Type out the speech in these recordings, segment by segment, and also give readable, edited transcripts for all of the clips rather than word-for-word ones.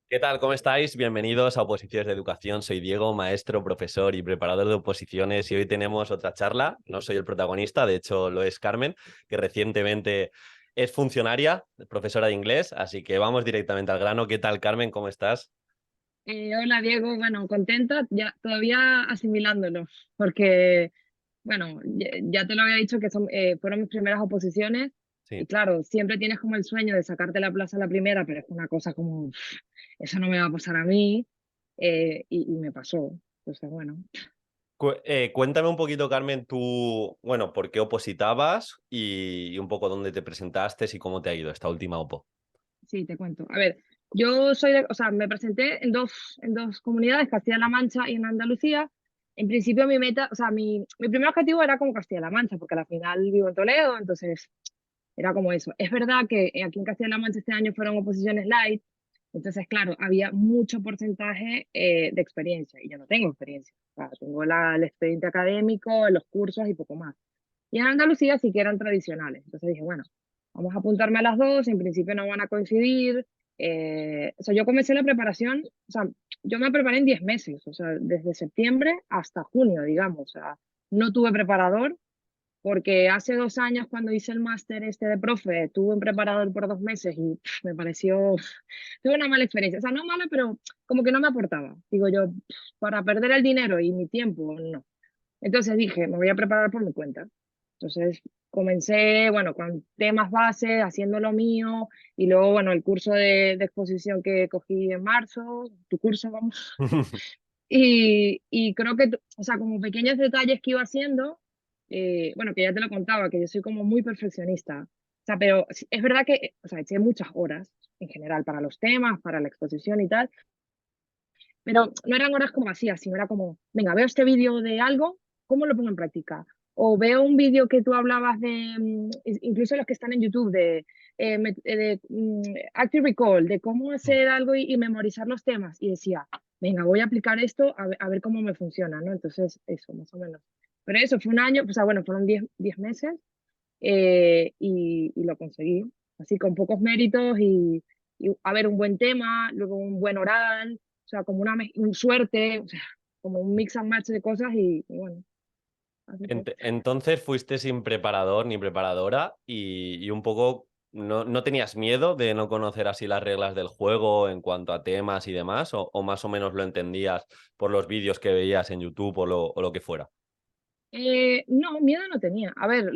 ¿Qué tal? ¿Cómo estáis? Bienvenidos a Oposiciones de Educación. Soy Diego, maestro, profesor y preparador de oposiciones y hoy tenemos otra charla. No soy el protagonista, de hecho lo es Carmen, que recientemente es funcionaria, profesora de inglés, así que vamos directamente al grano. ¿Qué tal, Carmen? ¿Cómo estás? Hola Diego, bueno, contenta, ya todavía asimilándolo, porque, bueno, ya te lo había dicho que fueron mis primeras oposiciones y Sí. claro, siempre tienes como el sueño de sacarte la plaza a la primera, pero es una cosa como, eso no me va a pasar a mí, y me pasó, entonces bueno, Cuéntame un poquito, Carmen, tú, bueno, por qué opositabas y un poco dónde te presentaste y cómo te ha ido esta última OPO. sí, te cuento. A ver, o sea, me presenté en dos comunidades, Castilla-La Mancha y en Andalucía. En principio mi meta, o sea, mi primer objetivo era como Castilla-La Mancha, porque al final vivo en Toledo, entonces era como eso. Es verdad que aquí en Castilla-La Mancha este año fueron oposiciones light, entonces, claro, había mucho porcentaje de experiencia y yo no tengo experiencia. O sea, tengo el expediente académico, los cursos y poco más. Y en Andalucía sí que eran tradicionales. Entonces dije, bueno, vamos a apuntarme a las dos, en principio no van a coincidir. O sea, yo comencé la preparación, o sea, yo me preparé en 10 meses, o sea, desde septiembre hasta junio, digamos. O sea, no tuve preparador, porque hace 2 años cuando hice el máster este de profe, tuve un preparador por 2 meses y me pareció, tuve una mala experiencia. O sea, no mala, pero como que no me aportaba. Digo yo, para perder el dinero y mi tiempo, no. Entonces dije, me voy a preparar por mi cuenta. Entonces comencé, bueno, con temas base, haciendo lo mío, y luego, bueno, el curso de exposición que cogí en marzo, tu curso, vamos, y creo que, o sea, como pequeños detalles que iba haciendo, bueno, que ya te lo contaba, que yo soy como muy perfeccionista. O sea, pero es verdad que, o sea, eché muchas horas en general para los temas, para la exposición y tal, pero no eran horas como vacías, sino era como, venga, veo este vídeo de algo, ¿cómo lo pongo en práctica? O veo un vídeo que tú hablabas de, incluso los que están en YouTube, de Active Recall, de cómo hacer algo y memorizar los temas. Y decía, venga, voy a aplicar esto a ver cómo me funciona, ¿no? Entonces, eso, más o menos. Pero eso fue un año, o sea, bueno, fueron 10 meses y lo conseguí. Así con pocos méritos y a ver, un buen tema, luego un buen oral, o sea, como un suerte, o sea, como un mix and match de cosas y bueno, así fue. Entonces fuiste sin preparador ni preparadora y un poco no tenías miedo de no conocer así las reglas del juego en cuanto a temas y demás, o más o menos lo entendías por los vídeos que veías en YouTube o lo que fuera. No, miedo no tenía. A ver,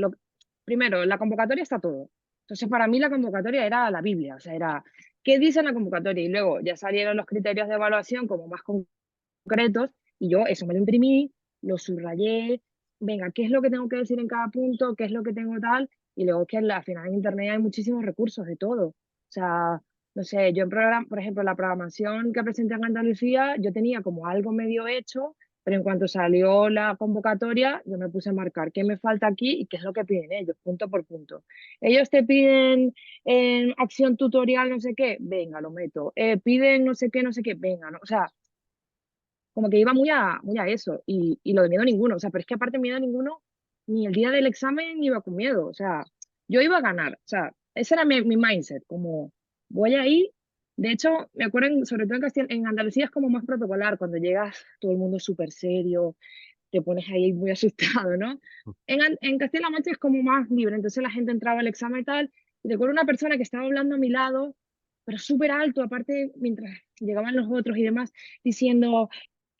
primero, la convocatoria está todo. Entonces, para mí la convocatoria era la Biblia, o sea, era qué dice la convocatoria y luego ya salieron los criterios de evaluación como más concretos y yo eso me lo imprimí, lo subrayé, venga, ¿qué es lo que tengo que decir en cada punto? ¿Qué es lo que tengo tal? Y luego es que al final en Internet hay muchísimos recursos de todo. O sea, no sé, yo por ejemplo, la programación que presenté en Andalucía, yo tenía como algo medio hecho, pero en cuanto salió la convocatoria, yo me puse a marcar qué me falta aquí y qué es lo que piden ellos, punto por punto. Ellos te piden en acción tutorial, no sé qué, venga, lo meto. Piden no sé qué, venga, ¿no? O sea, como que iba muy a eso y lo de miedo ninguno, o sea, pero es que aparte miedo ninguno, ni el día del examen iba con miedo, o sea, yo iba a ganar, o sea, ese era mi mindset, como voy a ir, de hecho, me acuerdo, sobre todo en Andalucía es como más protocolar, cuando llegas todo el mundo es súper serio, te pones ahí muy asustado, ¿no? En Castilla-La Mancha es como más libre, entonces la gente entraba al examen y tal, y recuerdo una persona que estaba hablando a mi lado, pero súper alto, aparte, mientras llegaban los otros y demás, diciendo,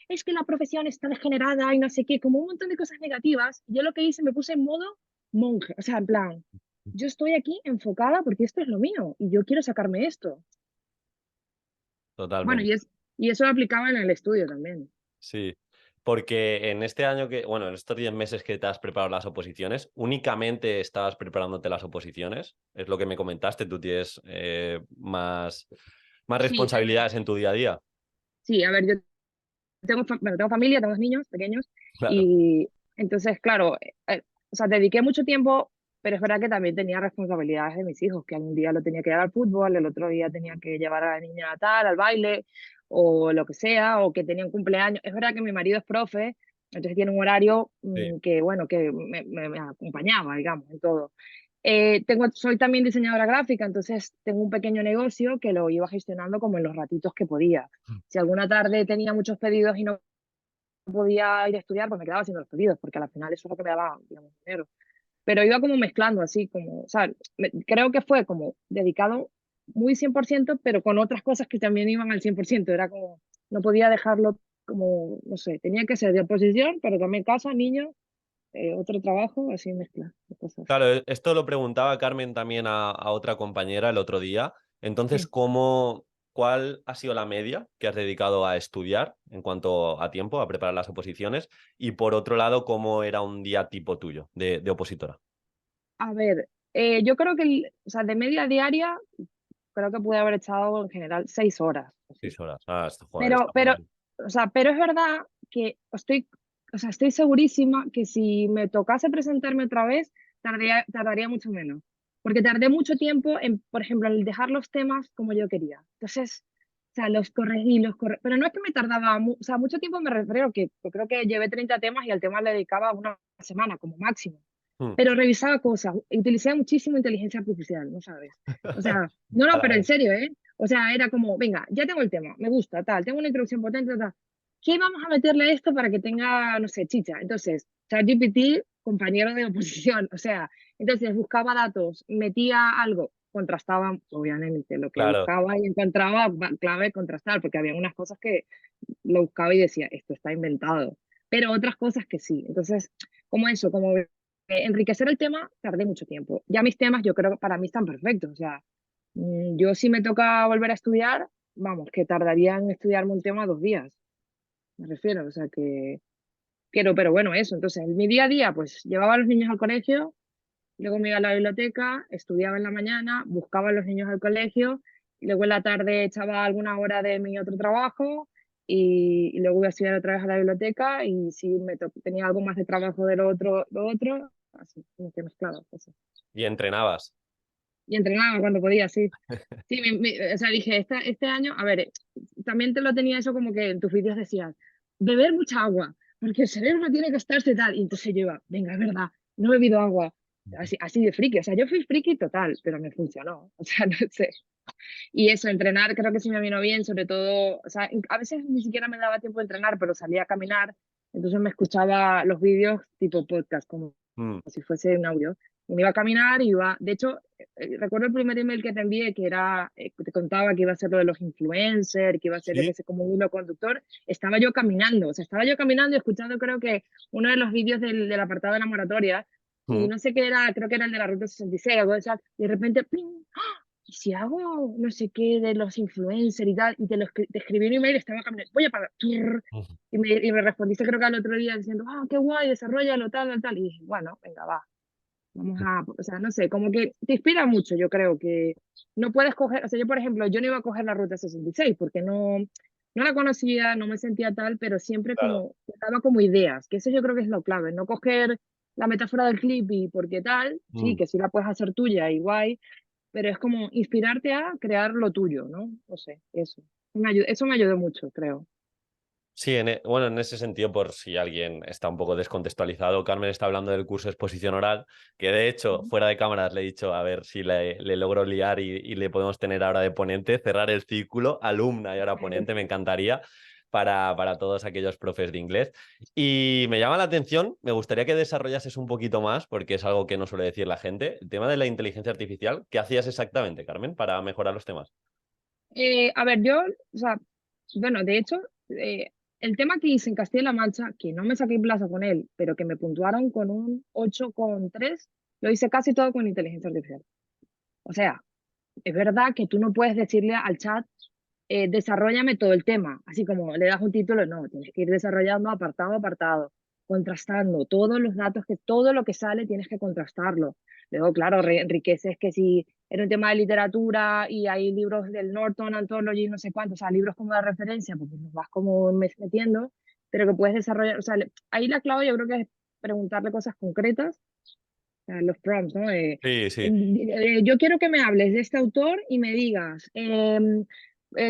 es que la profesión está degenerada y no sé qué, como un montón de cosas negativas. Yo lo que hice, me puse en modo monje, o sea, en plan, yo estoy aquí enfocada porque esto es lo mío y yo quiero sacarme esto. Bueno, Totalmente. y eso lo aplicaba en el estudio también. Sí, porque en este año bueno, en estos 10 meses que te has preparado las oposiciones, ¿únicamente estabas preparándote las oposiciones? Es lo que me comentaste, tú tienes más Sí, responsabilidades en tu día a día. sí, a ver, yo bueno, tengo familia, tengo dos niños pequeños Claro. y entonces, claro, o sea, dediqué mucho tiempo, pero es verdad que también tenía responsabilidades de mis hijos, que algún día lo tenía que llevar al fútbol, el otro día tenía que llevar a la niña a tal, al baile, o lo que sea, o que tenía un cumpleaños. Es verdad que mi marido es profe, entonces tiene un horario Sí. que, bueno, que me acompañaba, digamos, en todo. Soy también diseñadora gráfica, entonces tengo un pequeño negocio que lo iba gestionando como en los ratitos que podía. Si alguna tarde tenía muchos pedidos y no podía ir a estudiar, pues me quedaba haciendo los pedidos, porque al final eso es lo que me daba, digamos, dinero. Pero iba como mezclando así, como, o sea, creo que fue como dedicado muy 100%, pero con otras cosas que también iban al 100%. Era como, no podía dejarlo como, no sé, tenía que ser de oposición, pero también casa, niños, otro trabajo, así mezcla de cosas. Claro, esto lo preguntaba Carmen también a otra compañera el otro día. Entonces, Sí. ¿cuál ha sido la media que has dedicado a estudiar en cuanto a tiempo, a preparar las oposiciones? Y por otro lado, ¿cómo era un día tipo tuyo de opositora? A ver, yo creo que, o sea, de media diaria, creo que pude haber echado en general 6 horas. Así. 6 horas. Ah, joder, Pero, está muy bien. o sea, pero es verdad que o sea, estoy segurísima que si me tocase presentarme otra vez, tardaría mucho menos. Porque tardé mucho tiempo en, por ejemplo, en dejar los temas como yo quería. Entonces, o sea, pero no es que me tardaba, o sea, mucho tiempo me refiero que creo que llevé 30 temas y al tema le dedicaba una semana como máximo. Hmm. Pero revisaba cosas, utilicé muchísimo inteligencia artificial, ¿no sabes? O sea, no, pero en Para- serio, ¿eh? O sea, era como, venga, ya tengo el tema, me gusta, tal, tengo una introducción potente, tal. ¿Qué vamos a meterle a esto para que tenga, no sé, chicha? Entonces, ChatGPT, compañero de oposición, o sea, entonces buscaba datos, metía algo, contrastaba, obviamente, lo que Claro, buscaba y encontraba clave contrastar, porque había unas cosas que lo buscaba y decía, esto está inventado, pero otras cosas que sí. Entonces, como eso, como enriquecer el tema, tardé mucho tiempo. Ya mis temas, yo creo que para mí están perfectos, o sea, yo si me toca volver a estudiar, vamos, que tardaría en estudiarme un tema 2 días, me refiero, o sea que quiero, pero bueno, eso. Entonces, en mi día a día, pues llevaba a los niños al colegio, luego me iba a la biblioteca, estudiaba en la mañana, buscaba a los niños al colegio, y luego en la tarde echaba alguna hora de mi otro trabajo y luego iba a estudiar otra vez a la biblioteca y si tenía algo más de trabajo de lo otro, así, como que mezclaba cosas. y entrenabas. Y entrenaba cuando podía, sí. Sí, o sea, dije, este año, a ver, también te lo tenía eso como que en tus vídeos decías, beber mucha agua, porque el cerebro tiene que estarse tal. Y entonces yo iba, venga, es verdad, no he bebido agua. Así de friki, o sea, yo fui friki total, pero me funcionó, o sea, no sé. Y eso, entrenar creo que sí me vino bien, sobre todo, o sea, a veces ni siquiera me daba tiempo de entrenar, pero salía a caminar, entonces me escuchaba los vídeos tipo podcast, como Mm, si fuese un audio. Y me iba a caminar y iba, de hecho, recuerdo el primer email que te envié, que era, te contaba que iba a ser lo de los influencers, que iba a ser, yo sí. qué sé, como un hilo conductor, estaba yo caminando, o sea, estaba yo caminando y escuchando creo que uno de los vídeos del apartado de la moratoria, y Mm. no sé qué era, creo que era el de la Ruta 66, algo de esas, y de repente, ¡ping! ¿Y si hago no sé qué de los influencers y tal? Y te escribí un email, estaba caminando, voy a pagar. Y me respondiste creo que al otro día diciendo, ah, qué guay, desarrollalo, tal, tal, tal. Y dije, bueno, venga, va, vamos a, o sea, no sé, como que te inspira mucho, yo creo que no puedes coger, o sea, yo por ejemplo, yo no iba a coger la Ruta 66 porque no la conocía, no me sentía tal, pero siempre Claro. como, daba como ideas, que eso yo creo que es lo clave, no coger la metáfora del clip y porque tal, sí, Mm. que sí la puedes hacer tuya y guay, pero es como inspirarte a crear lo tuyo, ¿no? No sé, eso. Eso me ayudó mucho, creo. Sí, bueno, en ese sentido, por si alguien está un poco descontextualizado, Carmen está hablando del curso de exposición oral, que de hecho, Ujú. fuera de cámaras le he dicho a ver si le logro liar y le podemos tener ahora de ponente, cerrar el círculo, alumna y ahora ponente, me encantaría para todos aquellos profes de inglés. Y me llama la atención, me gustaría que desarrollases un poquito más, porque es algo que no suele decir la gente, el tema de la inteligencia artificial. ¿Qué hacías exactamente, Carmen, para mejorar los temas? A ver, yo, o sea, bueno, de hecho, el tema que hice en Castilla-La Mancha, que no me saqué plaza con él, pero que me puntuaron con un 8,3, lo hice casi todo con inteligencia artificial. O sea, es verdad que tú no puedes decirle al chat, desarrollame todo el tema, así como le das un título, no, tienes que ir desarrollando apartado a apartado, contrastando todos los datos, que todo lo que sale tienes que contrastarlo. Luego, claro, enriqueces que si era un tema de literatura y hay libros del Norton Anthology, no sé cuántos, o sea, libros como de referencia, porque los vas como metiendo, pero que puedes desarrollar, o sea, ahí la clave yo creo que es preguntarle cosas concretas, los prompts, ¿no? Sí, sí, Yo quiero que me hables de este autor y me digas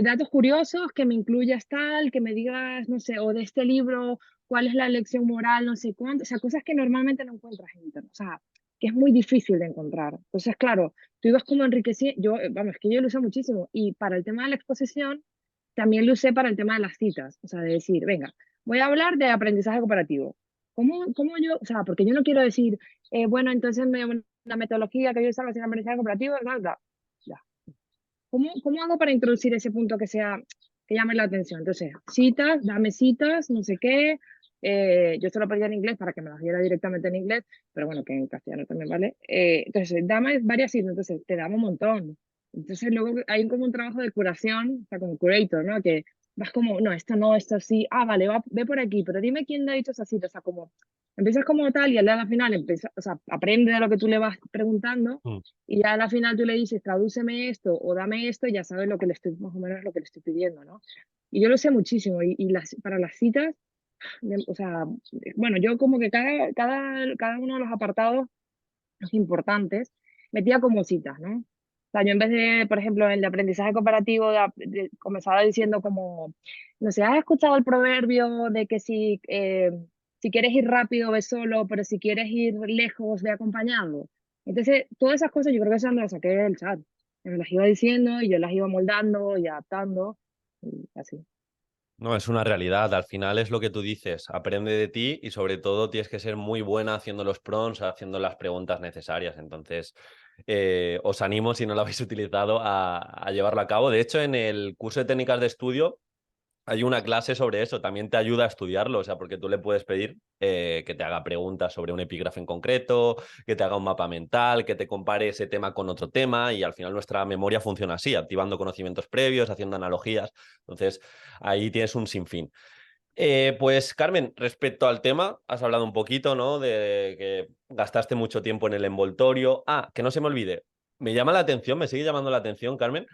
datos curiosos, que me incluyas tal, que me digas, no sé, o de este libro, cuál es la lección moral, no sé cuánto, o sea, cosas que normalmente no encuentras en internet. O sea, que es muy difícil de encontrar. Entonces, claro, tú ibas como enriqueciendo, yo, vamos, es que yo lo usé muchísimo, y para el tema de la exposición, también lo usé para el tema de las citas, o sea, de decir, venga, voy a hablar de aprendizaje cooperativo. ¿Cómo yo, o sea, porque yo no quiero decir, bueno, entonces la metodología que yo usaba en aprendizaje cooperativo, nada, ya. ¿Cómo hago para introducir ese punto que sea, que llame la atención? Entonces, citas, dame citas, no sé qué. Yo se lo pedía en inglés para que me las diera directamente en inglés, pero bueno, que en castellano también vale. Entonces, dame varias citas, entonces te damos un montón. Entonces, luego hay como un trabajo de curación, o sea, como curator, ¿no? Que vas como, no, esto no, esto sí, vale, ve por aquí, pero dime quién le ha dicho esa cita, o sea, como, empiezas como tal y al la final empieza, o sea, aprende de lo que tú le vas preguntando Mm. y ya a la final tú le dices, tradúceme esto o dame esto, y ya sabes lo que le estoy, más o menos lo que le estoy pidiendo, ¿no? Y yo lo sé muchísimo. Y para las citas, o sea, bueno, yo como que cada uno de los apartados los importantes metía como citas, ¿no? O sea, yo en vez de, por ejemplo, el de aprendizaje cooperativo, comenzaba diciendo como, no sé, ¿has escuchado el proverbio de que si quieres ir rápido, ve solo, pero si quieres ir lejos, ve acompañado? Entonces, todas esas cosas yo creo que esas me las saqué del chat. Me las iba diciendo y yo las iba moldando y adaptando y así. No, es una realidad. Al final es lo que tú dices. Aprende de ti y sobre todo tienes que ser muy buena haciendo los prompts, haciendo las preguntas necesarias. Entonces, os animo, si no lo habéis utilizado, a llevarlo a cabo. De hecho, en el curso de técnicas de estudio hay una clase sobre eso, también te ayuda a estudiarlo, o sea, porque tú le puedes pedir que te haga preguntas sobre un epígrafe en concreto, que te haga un mapa mental, que te compare ese tema con otro tema, y al final nuestra memoria funciona así, activando conocimientos previos, haciendo analogías. Entonces, ahí tienes un sinfín. Pues Carmen, respecto al tema, has hablado un poquito, ¿no? De que gastaste mucho tiempo en el envoltorio. Que no se me olvide, me llama la atención, me sigue llamando la atención, Carmen,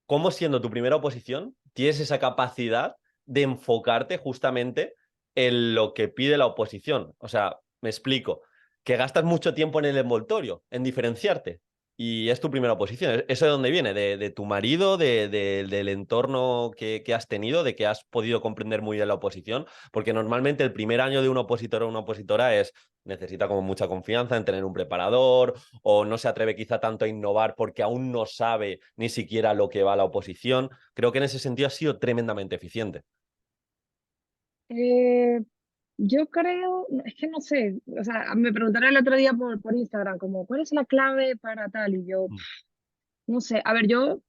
cómo siendo tu primera oposición tienes esa capacidad de enfocarte justamente en lo que pide la oposición. O sea, me explico, que gastas mucho tiempo en el envoltorio, en diferenciarte. Y es tu primera oposición. ¿Eso de dónde viene? ¿De tu marido? ¿Del entorno que has tenido? ¿De que has podido comprender muy bien la oposición? Porque normalmente el primer año de un opositor o una opositora necesita como mucha confianza en tener un preparador, o no se atreve quizá tanto a innovar porque aún no sabe ni siquiera lo que va a la oposición. Creo que en ese sentido ha sido tremendamente eficiente. Eh, yo creo, es que no sé, o sea, me preguntaron el otro día por Instagram, como, ¿cuál es la clave para tal? Y yo, Mm. no sé, a ver, yo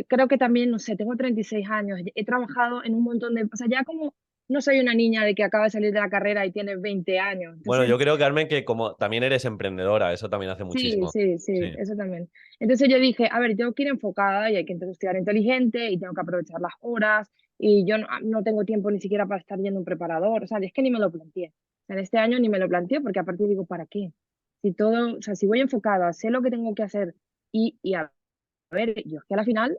creo que también, no sé, tengo 36 años, he trabajado en un montón de, o sea, ya como no soy una niña de que acaba de salir de la carrera y tiene 20 años, Bueno, entonces yo creo, Carmen, que como también eres emprendedora, eso también hace sí, muchísimo. sí, sí, Sí. eso también. Entonces yo dije, a ver, tengo que ir enfocada y hay que estudiar inteligente y tengo que aprovechar las horas y yo no tengo tiempo ni siquiera para estar yendo a un preparador, o sea, es que ni me lo planteé. En este año ni me lo planteé porque aparte digo, ¿para qué? Si todo, o sea, si voy enfocada, sé lo que tengo que hacer y a ver, yo es que a la final,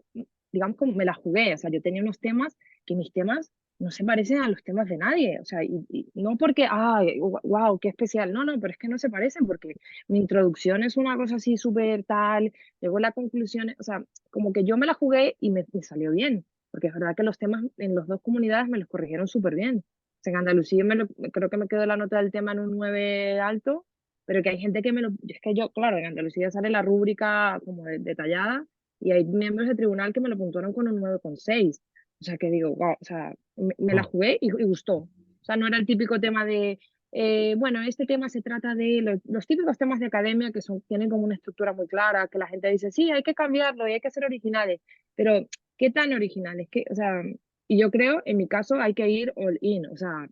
digamos, como me la jugué, o sea, yo tenía unos temas que mis temas no se parecen a los temas de nadie, o sea, y no porque, ay, wow, qué especial, no, pero es que no se parecen porque mi introducción es una cosa así súper tal, luego la conclusión, o sea, como que yo me la jugué y me salió bien, porque es verdad que los temas en las dos comunidades me los corrigieron súper bien. O sea, en Andalucía creo que me quedó la nota del tema en un 9 alto, pero que hay gente que es que yo, claro, en Andalucía sale la rúbrica como detallada y hay miembros del tribunal que me lo puntuaron con un 9,6. O sea, que digo, wow, o sea, me la Mm. jugué y gustó. O sea, no era el típico tema de, bueno, este tema se trata de los típicos temas de academia que tienen como una estructura muy clara, que la gente dice, sí, hay que cambiarlo y hay que ser originales, pero ¿qué tan originales? O sea, y yo creo, en mi caso, hay que ir all in, o sea,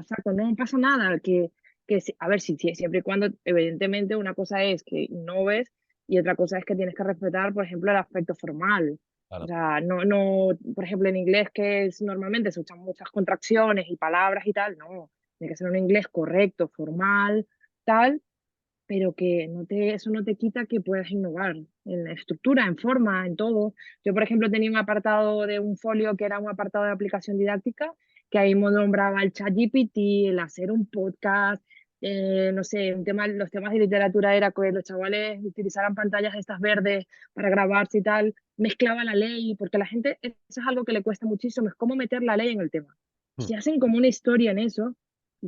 saco, no pasa nada, a ver, siempre y cuando, evidentemente, una cosa es que no ves y otra cosa es que tienes que respetar, por ejemplo, el aspecto formal. O Claro. sea, no, por ejemplo, en inglés que normalmente se usan muchas contracciones y palabras y tal, no, tiene que ser un inglés correcto, formal, tal, pero que eso no te quita que puedas innovar en la estructura, en forma, en todo. Yo, por ejemplo, tenía un apartado de un folio que era un apartado de aplicación didáctica, que ahí me nombraba el ChatGPT, el hacer un podcast, no sé, los temas de literatura era que los chavales utilizaran pantallas estas verdes para grabarse y tal, mezclaba la ley, porque a la gente eso es algo que le cuesta muchísimo, es cómo meter la ley en el tema. Mm. Si hacen como una historia en eso,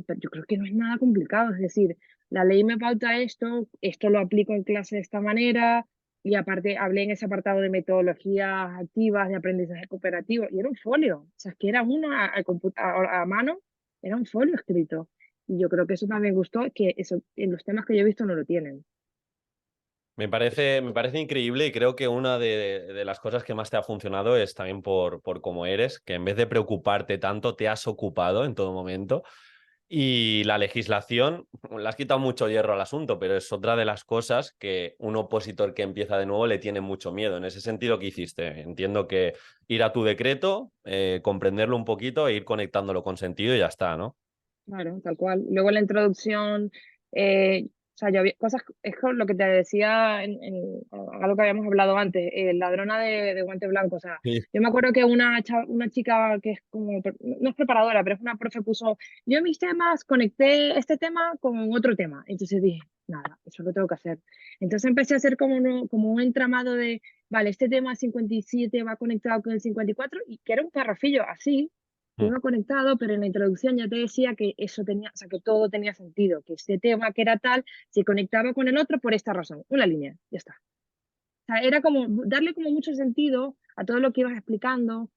pero yo creo que no es nada complicado, es decir, la ley me pauta esto lo aplico en clase de esta manera, y aparte hablé en ese apartado de metodologías activas de aprendizaje cooperativo, y era un folio, o sea, es que era uno a mano, era un folio escrito. Y yo creo que eso también gustó, que eso, en los temas que yo he visto no lo tienen. Me parece increíble y creo que una de las cosas que más te ha funcionado es también por cómo eres, que en vez de preocuparte tanto, te has ocupado en todo momento. Y la legislación, le has quitado mucho hierro al asunto, pero es otra de las cosas que un opositor que empieza de nuevo le tiene mucho miedo. En ese sentido, ¿qué hiciste? Entiendo que ir a tu decreto, comprenderlo un poquito e ir conectándolo con sentido y ya está, ¿no? Claro, tal cual. Luego la introducción, o sea, yo había cosas, es con lo que te decía algo que habíamos hablado antes, ladrona de guante blanco. O sea, Sí. yo me acuerdo que una chica que es como, no es preparadora, pero es una profe, puso, yo en mis temas conecté este tema con otro tema. Entonces dije, nada, eso lo tengo que hacer. Entonces empecé a hacer como un entramado de, vale, este tema 57 va conectado con el 54, y que era un parrafillo así Mm. iba conectado, pero en la introducción ya te decía que eso tenía, o sea, que todo tenía sentido, que este tema que era tal se conectaba con el otro por esta razón, una línea, ya está. O sea, era como darle como mucho sentido a todo lo que ibas explicando,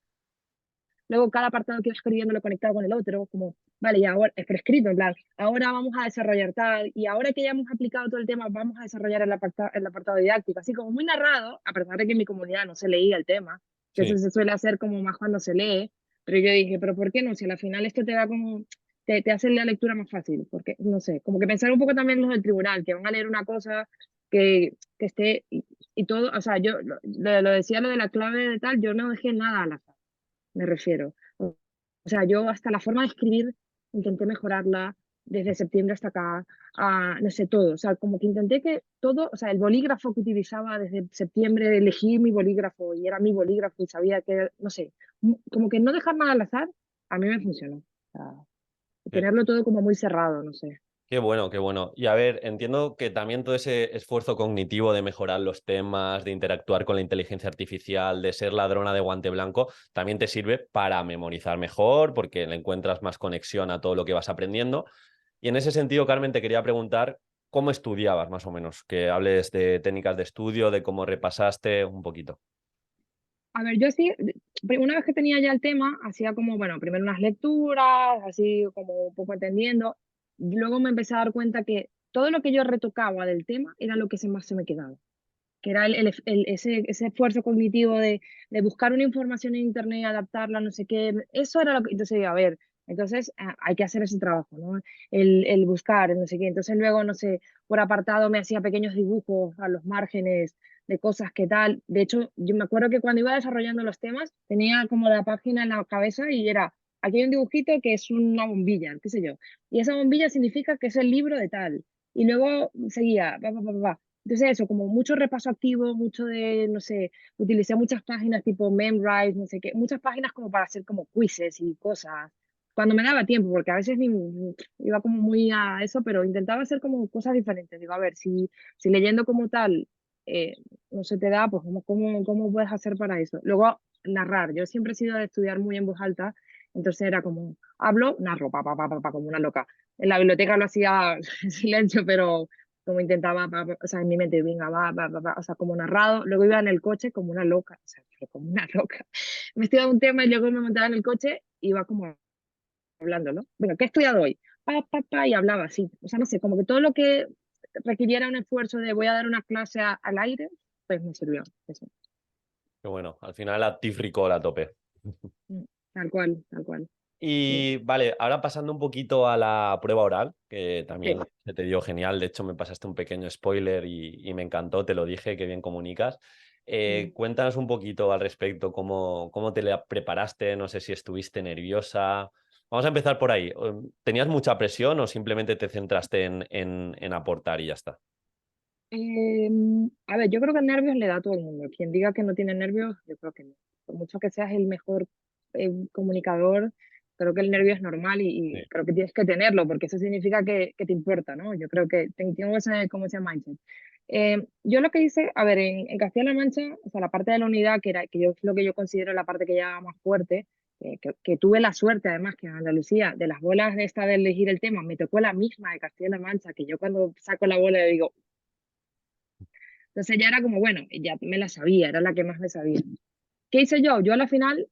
luego cada apartado que ibas escribiendo lo conectaba con el otro, como, vale, y ahora, es por escrito, en plan, ahora vamos a desarrollar tal, y ahora que ya hemos aplicado todo el tema, vamos a desarrollar el apartado didáctico, así como muy narrado, a pesar de que en mi comunidad no se leía el tema, que eso Sí. se suele hacer como más cuando se lee, pero yo dije, pero ¿por qué no? Si al final esto te da como, te hace la lectura más fácil, porque, no sé, como que pensar un poco también los del tribunal, que van a leer una cosa que esté, y todo, o sea, yo lo decía lo de la clave de tal, yo no dejé nada al azar, me refiero. O sea, yo hasta la forma de escribir intenté mejorarla desde septiembre hasta acá, no sé, todo. O sea, como que intenté que todo, o sea, el bolígrafo que utilizaba desde septiembre, elegí mi bolígrafo y era mi bolígrafo y sabía que, no sé, como que no dejar nada al azar, a mí me funcionó. O sea, tenerlo todo como muy cerrado, no sé. Qué bueno, qué bueno. Y a ver, entiendo que también todo ese esfuerzo cognitivo de mejorar los temas, de interactuar con la inteligencia artificial, de ser ladrona de guante blanco, también te sirve para memorizar mejor, porque le encuentras más conexión a todo lo que vas aprendiendo. Y en ese sentido, Carmen, te quería preguntar cómo estudiabas más o menos, que hables de técnicas de estudio, de cómo repasaste un poquito. A ver, yo sí, una vez que tenía ya el tema, hacía como, bueno, primero unas lecturas, así como un poco entendiendo. Luego me empecé a dar cuenta que todo lo que yo retocaba del tema era lo que más se me quedaba, que era ese esfuerzo cognitivo de buscar una información en internet, adaptarla, no sé qué. Eso era lo que, entonces digo, a ver, entonces hay que hacer ese trabajo, ¿no? El buscar, no sé qué. Entonces luego, no sé, por apartado me hacía pequeños dibujos a los márgenes de cosas que tal. De hecho, yo me acuerdo que cuando iba desarrollando los temas, tenía como la página en la cabeza y era, aquí hay un dibujito que es una bombilla, qué sé yo. Y esa bombilla significa que es el libro de tal. Y luego seguía, va, va, va, va. Entonces eso, como mucho repaso activo, mucho de, no sé, utilicé muchas páginas tipo Memrise, no sé qué, muchas páginas como para hacer como quizzes y cosas, cuando me daba tiempo, porque a veces iba como muy a eso, pero intentaba hacer como cosas diferentes. Digo, a ver, si leyendo como tal eh, no se te da, pues ¿cómo puedes hacer para eso? Luego, narrar. Yo siempre he sido de estudiar muy en voz alta, entonces era como, hablo, narro, como una loca. En la biblioteca lo hacía en silencio, pero como intentaba, o sea, en mi mente, venga, o sea, como narrado, luego iba en el coche como una loca, o sea, pero como una loca. Me estudiaba un tema y luego me montaba en el coche, iba como hablando, ¿no? Venga, ¿qué he estudiado hoy? Y hablaba así, o sea, no sé, como que todo lo que requiriera un esfuerzo de voy a dar una clase al aire, pues me sirvió, eso. Que bueno, al final active recall a tope. Mm, tal cual, tal cual. Sí, Y vale, ahora pasando un poquito a la prueba oral, que sí. también se te dio genial, de hecho me pasaste un pequeño spoiler y me encantó, te lo dije, que bien comunicas. Mm. Cuéntanos un poquito al respecto, cómo te la preparaste, no sé si estuviste nerviosa. Vamos a empezar por ahí. ¿Tenías mucha presión o simplemente te centraste en aportar y ya está? A ver, yo creo que nervios le da a todo el mundo. Quien diga que no tiene nervios, yo creo que no. Por mucho que seas el mejor comunicador, creo que el nervio es normal Sí. y creo que tienes que tenerlo, porque eso significa que te importa, ¿no? Yo creo que tengo ese, como ese mindset. Yo lo que hice, a ver, en Castilla-La Mancha, o sea, la parte de la unidad, que yo es lo que yo considero la parte que ya más fuerte, que tuve la suerte además que en Andalucía, de las bolas de esta de elegir el tema, me tocó la misma de Castilla-La Mancha, que yo cuando saco la bola digo, entonces ya era como, bueno, ya me la sabía, era la que más me sabía. ¿Qué hice yo? Yo a la final,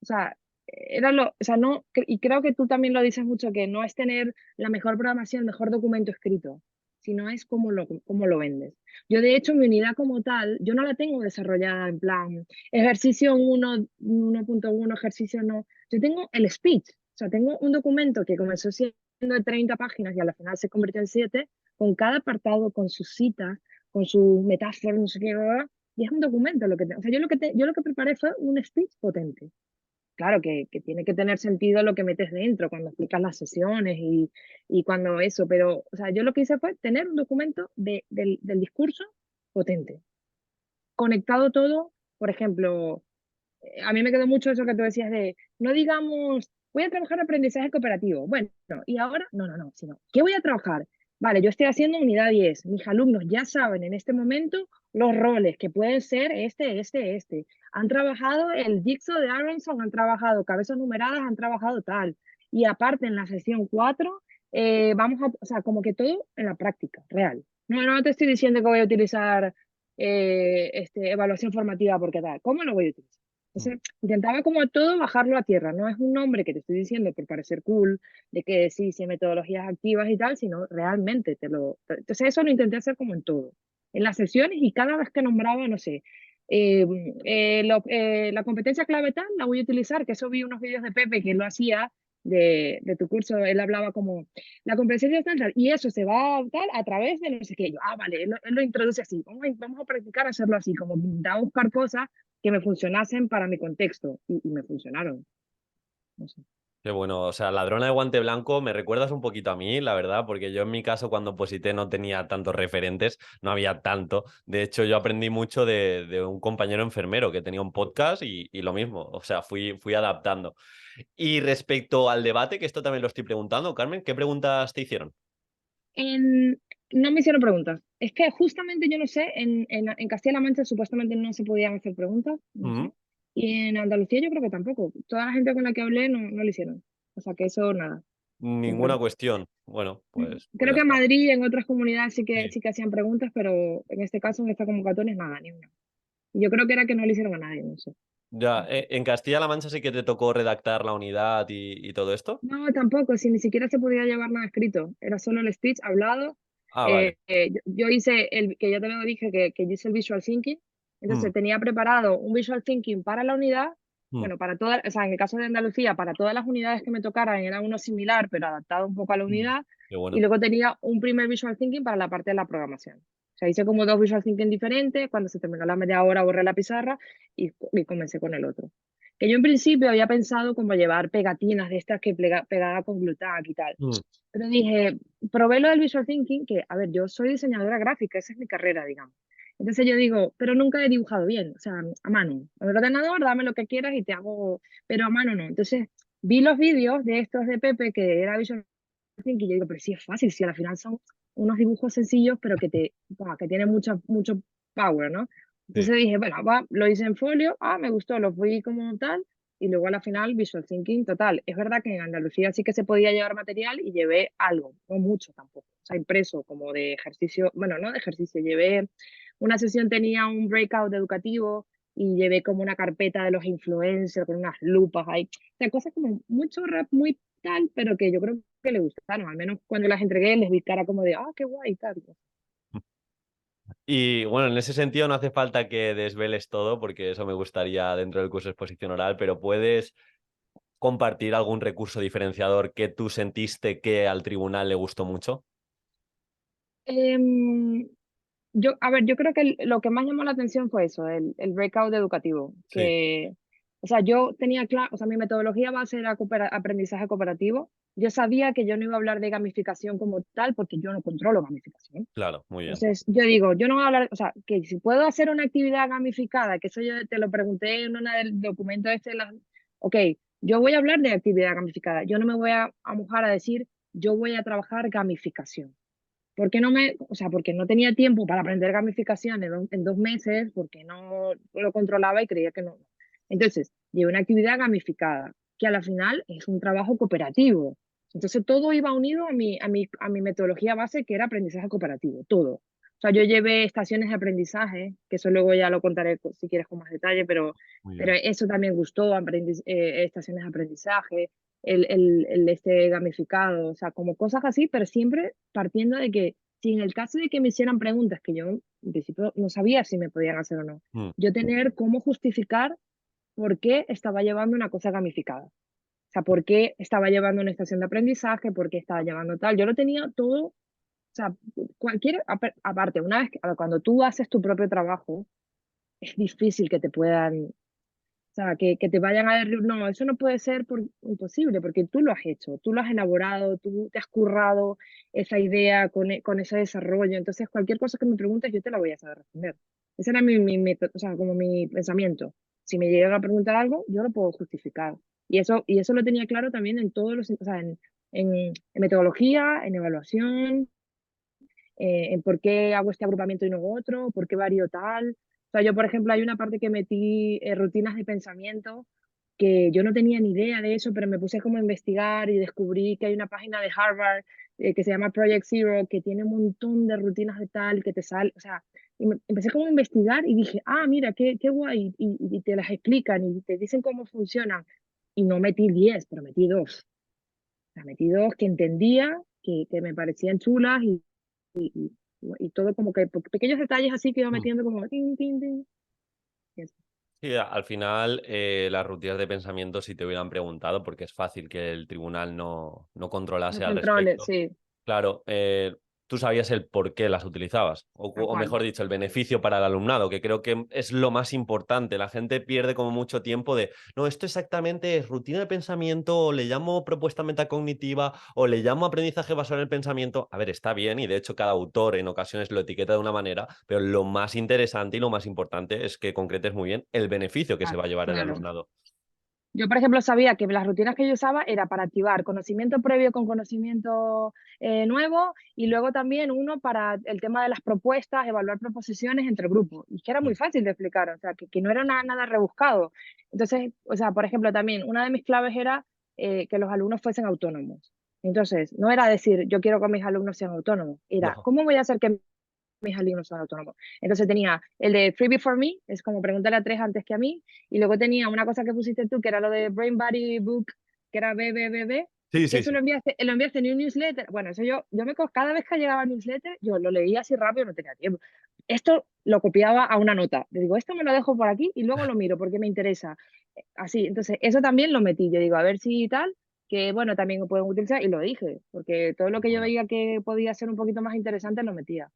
o sea, o sea, no, y creo que tú también lo dices mucho, que no es tener la mejor programación, el mejor documento escrito, sino es cómo lo vendes. Yo, de hecho, mi unidad como tal, yo no la tengo desarrollada en plan ejercicio 1.1, ejercicio no. Yo tengo el speech, o sea, tengo un documento que comenzó siendo de 30 páginas y a la final se convirtió en 7, con cada apartado, con sus citas, con sus metáforas, no sé qué, y es un documento lo que o sea, yo lo que preparé fue un speech potente. Claro que tiene que tener sentido lo que metes dentro cuando explicas las sesiones y cuando eso, pero o sea, yo lo que hice fue tener un documento del discurso potente, conectado todo. Por ejemplo, a mí me quedó mucho eso que tú decías de, no digamos, voy a trabajar aprendizaje cooperativo. Bueno, y ahora, no, sino, ¿qué voy a trabajar? Vale, yo estoy haciendo unidad 10. Mis alumnos ya saben en este momento los roles, que pueden ser este. Han trabajado el Jigsaw de Aronson, han trabajado cabezas numeradas, han trabajado tal. Y aparte, en la sesión 4, vamos a, o sea, como que todo en la práctica, real. No te estoy diciendo que voy a utilizar evaluación formativa porque tal. ¿Cómo lo voy a utilizar? Mm. Entonces, intentaba como todo bajarlo a tierra. No es un nombre que te estoy diciendo por parecer cool, de que sí, metodologías activas y tal, sino realmente te lo... Entonces, eso lo intenté hacer como en todo. En las sesiones y cada vez que nombraba, no sé, la competencia clave tal, la voy a utilizar, que eso vi unos vídeos de Pepe que lo hacía de tu curso, él hablaba como la competencia tal, y eso se va tal a través de no sé qué. Yo, vale, él lo introduce así, vamos a practicar hacerlo así, como da a buscar cosas que me funcionasen para mi contexto y me funcionaron. No sé. Qué bueno, o sea, ladrona de guante blanco, me recuerdas un poquito a mí, la verdad, porque yo en mi caso cuando oposité no tenía tantos referentes, no había tanto. De hecho, yo aprendí mucho de un compañero enfermero que tenía un podcast y lo mismo, o sea, fui adaptando. Y respecto al debate, que esto también lo estoy preguntando, Carmen, ¿qué preguntas te hicieron? En, no me hicieron preguntas. Es que justamente yo no sé, en Castilla-La Mancha supuestamente no se podían hacer preguntas, no sé. Mm, Y en Andalucía yo creo que tampoco. Toda la gente con la que hablé no lo hicieron. O sea que eso nada, ninguna siempre. cuestión. Bueno, pues Creo ya que en está. Madrid y en otras comunidades Sí. sí que hacían preguntas, pero en este caso, en esta convocatoria, nada, ni una. Y yo creo que era que no le hicieron a nadie, no sé. Ya, en Castilla-La Mancha sí que te tocó redactar la unidad y todo esto. No, tampoco, si ni siquiera se podía llevar nada escrito, era solo el speech hablado. Ah, vale. Yo hice que ya te lo dije, que yo hice el visual thinking, Mm, entonces tenía preparado un visual thinking para la unidad, mm, bueno, para todas, o sea, en el caso de Andalucía, para todas las unidades que me tocaran era uno similar, pero adaptado un poco a la mm. unidad, Qué y bueno. luego tenía un primer visual thinking para la parte de la programación. O sea, hice como dos visual thinking diferentes, cuando se terminó la media hora borré la pizarra y comencé con el otro. Que yo en principio había pensado como llevar pegatinas de estas que pegaba con glutac y tal. Mm, Pero dije, probé lo del visual thinking, que, a ver, yo soy diseñadora gráfica, esa es mi carrera, digamos. Entonces yo digo, pero nunca he dibujado bien, o sea, a mano. En el ordenador, dame lo que quieras y te hago, pero a mano no. Entonces vi los vídeos de estos de Pepe, que era visual thinking, y yo digo, pero sí es fácil, si al final son unos dibujos sencillos, pero que tienen mucho power, ¿no? sí. Entonces dije, bueno, lo hice en folio, me gustó, lo fui como tal, y luego a la final visual thinking total. Es verdad que en Andalucía sí que se podía llevar material y llevé algo, no mucho tampoco, o sea, impreso como de ejercicio, bueno, no de ejercicio, llevé una sesión, tenía un breakout educativo y llevé como una carpeta de los influencers con unas lupas ahí, o sea, cosas como mucho rap, muy tal, pero que yo creo que le gustaron, al menos cuando las entregué les vi cara como de, qué guay, tal. Y bueno, en ese sentido no hace falta que desveles todo, porque eso me gustaría dentro del curso de exposición oral, pero puedes compartir algún recurso diferenciador que tú sentiste que al tribunal le gustó mucho. Em, a ver, yo creo que lo que más llamó la atención fue eso, el breakout educativo, Sí, que, o sea, yo tenía claro, o sea, mi metodología base era aprendizaje cooperativo. Yo sabía que yo no iba a hablar de gamificación como tal, porque yo no controlo gamificación. claro, muy bien. Entonces, yo digo, yo no voy a hablar, o sea, que si puedo hacer una actividad gamificada, que eso yo te lo pregunté en una del documento ok, yo voy a hablar de actividad gamificada, yo no me voy a mojar a decir, yo voy a trabajar gamificación. ¿Por qué no o sea, porque no tenía tiempo para aprender gamificación en 2 meses, porque no lo controlaba y creía que no. Entonces, llevé una actividad gamificada. que a la final es un trabajo cooperativo. Entonces todo iba unido a mi metodología base, que era aprendizaje cooperativo, todo. O sea, yo llevé estaciones de aprendizaje, que eso luego ya lo contaré si quieres con más detalle, Muy pero bien. eso también gustó, estaciones de aprendizaje, el este gamificado, o sea, como cosas así, pero siempre partiendo de que si en el caso de que me hicieran preguntas que yo en principio no sabía si me podían hacer o no, Mm. yo tener cómo justificar por qué estaba llevando una cosa gamificada. O sea, por qué estaba llevando una estación de aprendizaje, por qué estaba llevando tal. Yo lo tenía todo, o sea, aparte, una vez a ver, cuando tú haces tu propio trabajo, es difícil que te puedan, o sea, que te vayan a decir, no, eso no puede ser imposible, porque tú lo has hecho, tú lo has elaborado, tú te has currado esa idea con ese desarrollo. Entonces, cualquier cosa que me preguntes, yo te la voy a saber responder. Ese era o sea, como mi pensamiento. Si me llegan a preguntar algo, yo lo puedo justificar. Y eso lo tenía claro también en todos los, o sea, en metodología, en evaluación, en por qué hago este agrupamiento y no otro, por qué varío tal. O sea, yo, por ejemplo, hay una parte que metí rutinas de pensamiento que yo no tenía ni idea de eso, pero me puse como a investigar y descubrí que hay una página de Harvard que se llama Project Zero, que tiene un montón de rutinas de tal, que te sale, o sea, empecé como a investigar y dije, ah, mira, qué guay, y te las explican y te dicen cómo funcionan. Y no metí 10, pero metí dos. O sea, metí dos que entendía, que me parecían chulas y todo como que pequeños detalles así que iba Mm. metiendo como tin, tin, tin. Y eso. Sí, al final las rutinas de pensamiento si te hubieran preguntado, porque es fácil que el tribunal no Los controlase al controles, respecto. sí, Claro, tú sabías el por qué las utilizabas, tal o cual. mejor dicho, el beneficio para el alumnado, que creo que es lo más importante. La gente pierde como mucho tiempo de, no, esto exactamente es rutina de pensamiento, o le llamo propuesta metacognitiva, o le llamo aprendizaje basado en el pensamiento. A ver, está bien, y de hecho cada autor en ocasiones lo etiqueta de una manera, pero lo más interesante y lo más importante es que concretes muy bien el beneficio que se va a llevar el Claro. alumnado. Yo, por ejemplo, sabía que las rutinas que yo usaba era para activar conocimiento previo con conocimiento nuevo y luego también uno para el tema de las propuestas, evaluar proposiciones entre grupos. Y que era muy Mm. fácil de explicar, o sea, que no era nada rebuscado. Entonces, o sea, por ejemplo, también una de mis claves era que los alumnos fuesen autónomos. Entonces, no era decir, yo quiero que mis alumnos sean autónomos, era, No. ¿cómo voy a hacer que mis alumnos son autónomos? Entonces tenía el de Free Before Me, es como pregúntale a tres antes que a mí, y luego tenía una cosa que pusiste tú, que era lo de Brain Body Book, que era BBBB, Sí, que sí, eso sí. lo enviaste en un newsletter. Bueno, eso cada vez que llegaba al newsletter, yo lo leía así rápido, no tenía tiempo. Esto lo copiaba a una nota. Le digo, esto me lo dejo por aquí y luego lo miro porque me interesa. Así, entonces, eso también lo metí. Yo digo, a ver si tal, que bueno, también lo pueden utilizar, y lo dije, porque todo lo que yo Bueno. veía que podía ser un poquito más interesante lo metía.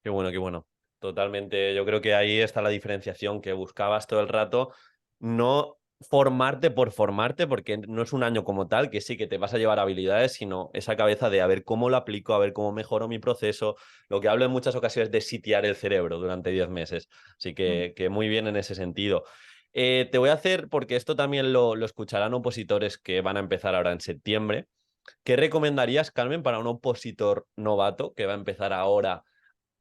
Qué bueno, qué bueno. Totalmente. Yo creo que ahí está la diferenciación que buscabas todo el rato. No formarte por formarte, porque no es un año como tal, que sí que te vas a llevar habilidades, sino esa cabeza de a ver cómo lo aplico, a ver cómo mejoro mi proceso. Lo que hablo en muchas ocasiones de sitiar el cerebro durante 10 meses. Así Mm. que muy bien en ese sentido. Te voy a hacer, porque esto también lo escucharán opositores que van a empezar ahora en septiembre. ¿Qué recomendarías, Carmen, para un opositor novato que va a empezar ahora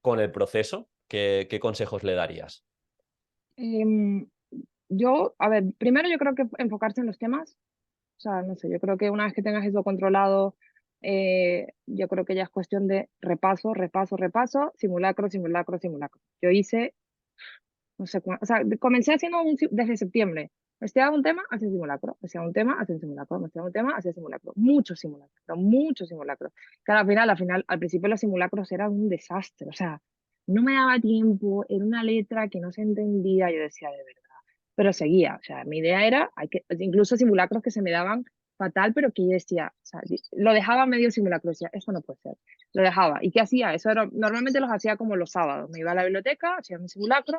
con el proceso? ¿Qué consejos le darías? Em, a ver, primero yo creo que enfocarse en los temas, o sea, no sé, yo creo que una vez que tengas eso controlado, yo creo que ya es cuestión de repaso, repaso, repaso, simulacro, simulacro, simulacro. Yo hice, no sé cuánto, o sea, comencé haciendo desde septiembre. Me estudiaba un tema, hacía simulacro, me estudiaba un tema, hacía simulacro, me estudiaba un tema, hacía simulacro. Muchos simulacros, pero muchos simulacros. Que al final, al principio los simulacros eran un desastre, o sea, no me daba tiempo, era una letra que no se entendía, yo decía, de verdad, pero seguía, o sea, mi idea era, incluso simulacros que se me daban fatal, pero que yo decía, o sea, lo dejaba medio simulacro, decía, esto no puede ser, lo dejaba. ¿Y qué hacía? Normalmente los hacía como los sábados, me iba a la biblioteca, hacía mi simulacro,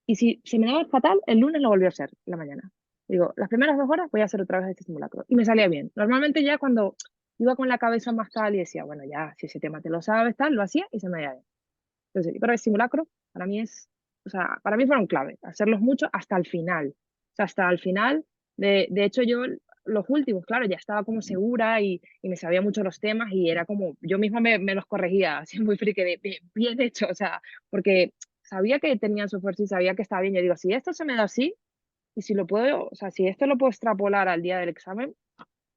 y si se me daba fatal, el lunes lo volví a hacer en la mañana. Digo, las primeras 2 horas voy a hacer otra vez este simulacro. Y me salía bien. Normalmente ya cuando iba con la cabeza más tal y decía, bueno, ya, si ese tema te lo sabes, tal, lo hacía y se me iba bien. Entonces, yo creo que el simulacro para mí o sea, para mí fueron clave, hacerlos mucho hasta el final. O sea, hasta el final, de hecho yo los últimos, claro, ya estaba como segura y me sabía mucho los temas y era como, yo misma me los corregía, así muy friki, bien hecho, o sea, porque sabía que tenían su fuerza y sabía que estaba bien. Yo digo, si esto se me da así, y si lo puedo, o sea, si esto lo puedo extrapolar al día del examen,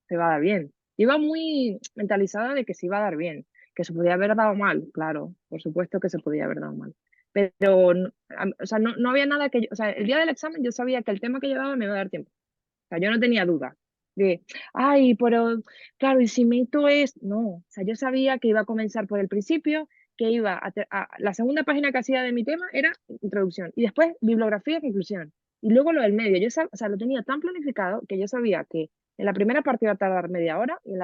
se va a dar bien. Iba muy mentalizada de que se iba a dar bien, que se podía haber dado mal, claro, por supuesto que se podía haber dado mal. Pero, o sea, no había nada que o sea, el día del examen yo sabía que el tema que llevaba me iba a dar tiempo. O sea, yo no tenía duda de, ay, pero claro, y si meto es, no, o sea, yo sabía que iba a comenzar por el principio, que iba la segunda página que hacía de mi tema era introducción y después bibliografía y conclusión. Y luego lo del medio, o sea, lo tenía tan planificado que yo sabía que en la primera parte iba a tardar media hora y en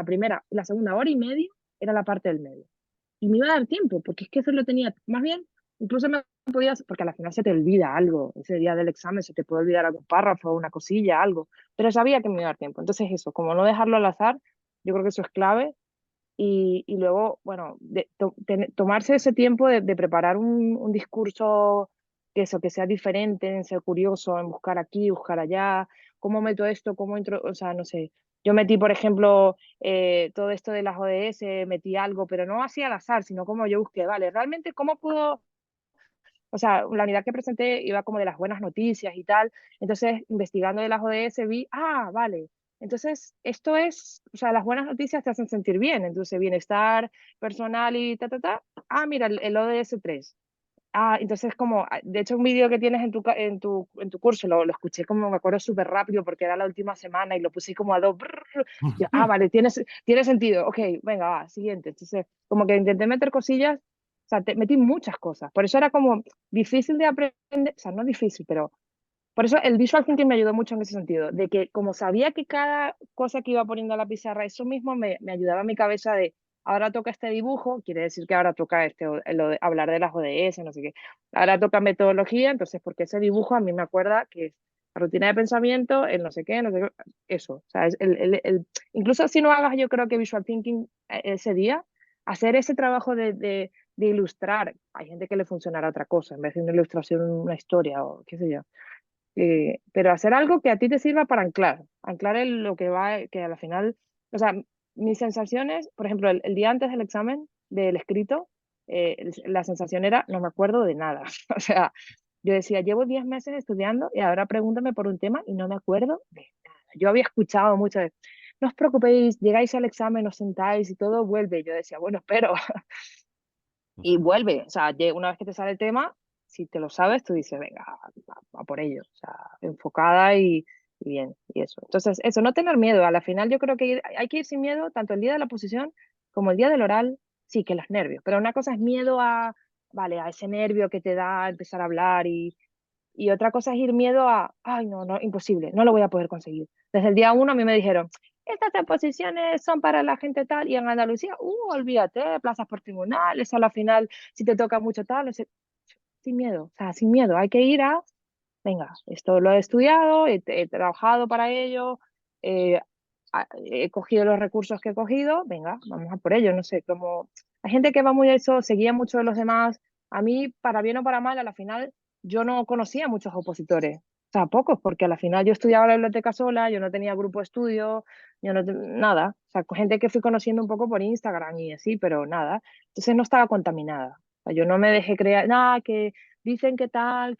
la segunda hora y media era la parte del medio. Y me iba a dar tiempo, porque es que eso lo tenía, más bien, incluso me podías, porque al final se te olvida algo, ese día del examen se te puede olvidar algún párrafo, una cosilla, algo, pero sabía que me iba a dar tiempo. Entonces eso, como no dejarlo al azar, yo creo que eso es clave. Y luego, bueno, tomarse ese tiempo de preparar un discurso que eso, que sea diferente, en ser curioso, en buscar aquí, buscar allá, cómo meto esto, cómo entro, o sea, no sé. Yo metí, por ejemplo, todo esto de las ODS, metí algo, pero no así al azar, sino como yo busqué, vale, realmente cómo puedo, o sea, la unidad que presenté iba como de las buenas noticias y tal. Entonces, investigando de las ODS vi, vale. Entonces, esto es, o sea, las buenas noticias te hacen sentir bien. Entonces, bienestar personal y ta, ta, ta. Mira, el ODS 3. Entonces como, de hecho un vídeo que tienes en tu curso, lo escuché como me acuerdo súper rápido porque era la última semana y lo puse como a dos. Yo, vale, tiene sentido, ok, venga, va, siguiente. Entonces, como que intenté meter cosillas, o sea, metí muchas cosas. Por eso era como difícil de aprender, o sea, no difícil, pero por eso el visual thinking me ayudó mucho en ese sentido, de que como sabía que cada cosa que iba poniendo a la pizarra, eso mismo me ayudaba a mi cabeza de, ahora toca este dibujo, quiere decir que ahora toca hablar de las ODS, no sé qué, ahora toca metodología, entonces porque ese dibujo a mí me acuerda que es la rutina de pensamiento, el no sé qué, no sé qué, eso, o sea, incluso si no hagas yo creo que visual thinking ese día, hacer ese trabajo de ilustrar, hay gente que le funcionará otra cosa, en vez de una ilustración, una historia o qué sé yo, pero hacer algo que a ti te sirva para anclar lo que va, que a la final, o sea, mis sensaciones, por ejemplo, el día antes del examen, del escrito, la sensación era, no me acuerdo de nada. O sea, yo decía, llevo 10 meses estudiando y ahora pregúntame por un tema y no me acuerdo de nada. Yo había escuchado mucho de, no os preocupéis, llegáis al examen, os sentáis y todo vuelve. Yo decía, bueno, pero y vuelve. O sea, una vez que te sale el tema, si te lo sabes, tú dices, venga, a por ello. O sea, enfocada y bien, y eso. Entonces, eso, no tener miedo. A la final yo creo que hay que ir sin miedo, tanto el día de la posición como el día del oral, sí, que los nervios. Pero una cosa es miedo vale, a ese nervio que te da empezar a hablar y otra cosa es ir miedo ay, no, no, imposible, no lo voy a poder conseguir. Desde el día uno a mí me dijeron, estas exposiciones son para la gente tal, y en Andalucía, olvídate, plazas por tribunales, a la final, si te toca mucho tal, sin miedo, o sea, sin miedo, hay que ir venga, esto lo he estudiado, he trabajado para ello, eh, he cogido los recursos que he cogido, venga, vamos a por ello, no sé, como hay gente que va muy a eso, seguía mucho de los demás, a mí, para bien o para mal, a la final yo no conocía muchos opositores, o sea, pocos, porque a la final yo estudiaba en la biblioteca sola, yo no tenía grupo de estudio, yo no, nada, o sea, gente que fui conociendo un poco por Instagram y así, pero nada, entonces no estaba contaminada, o sea, yo no me dejé creer, nada, que dicen que tal,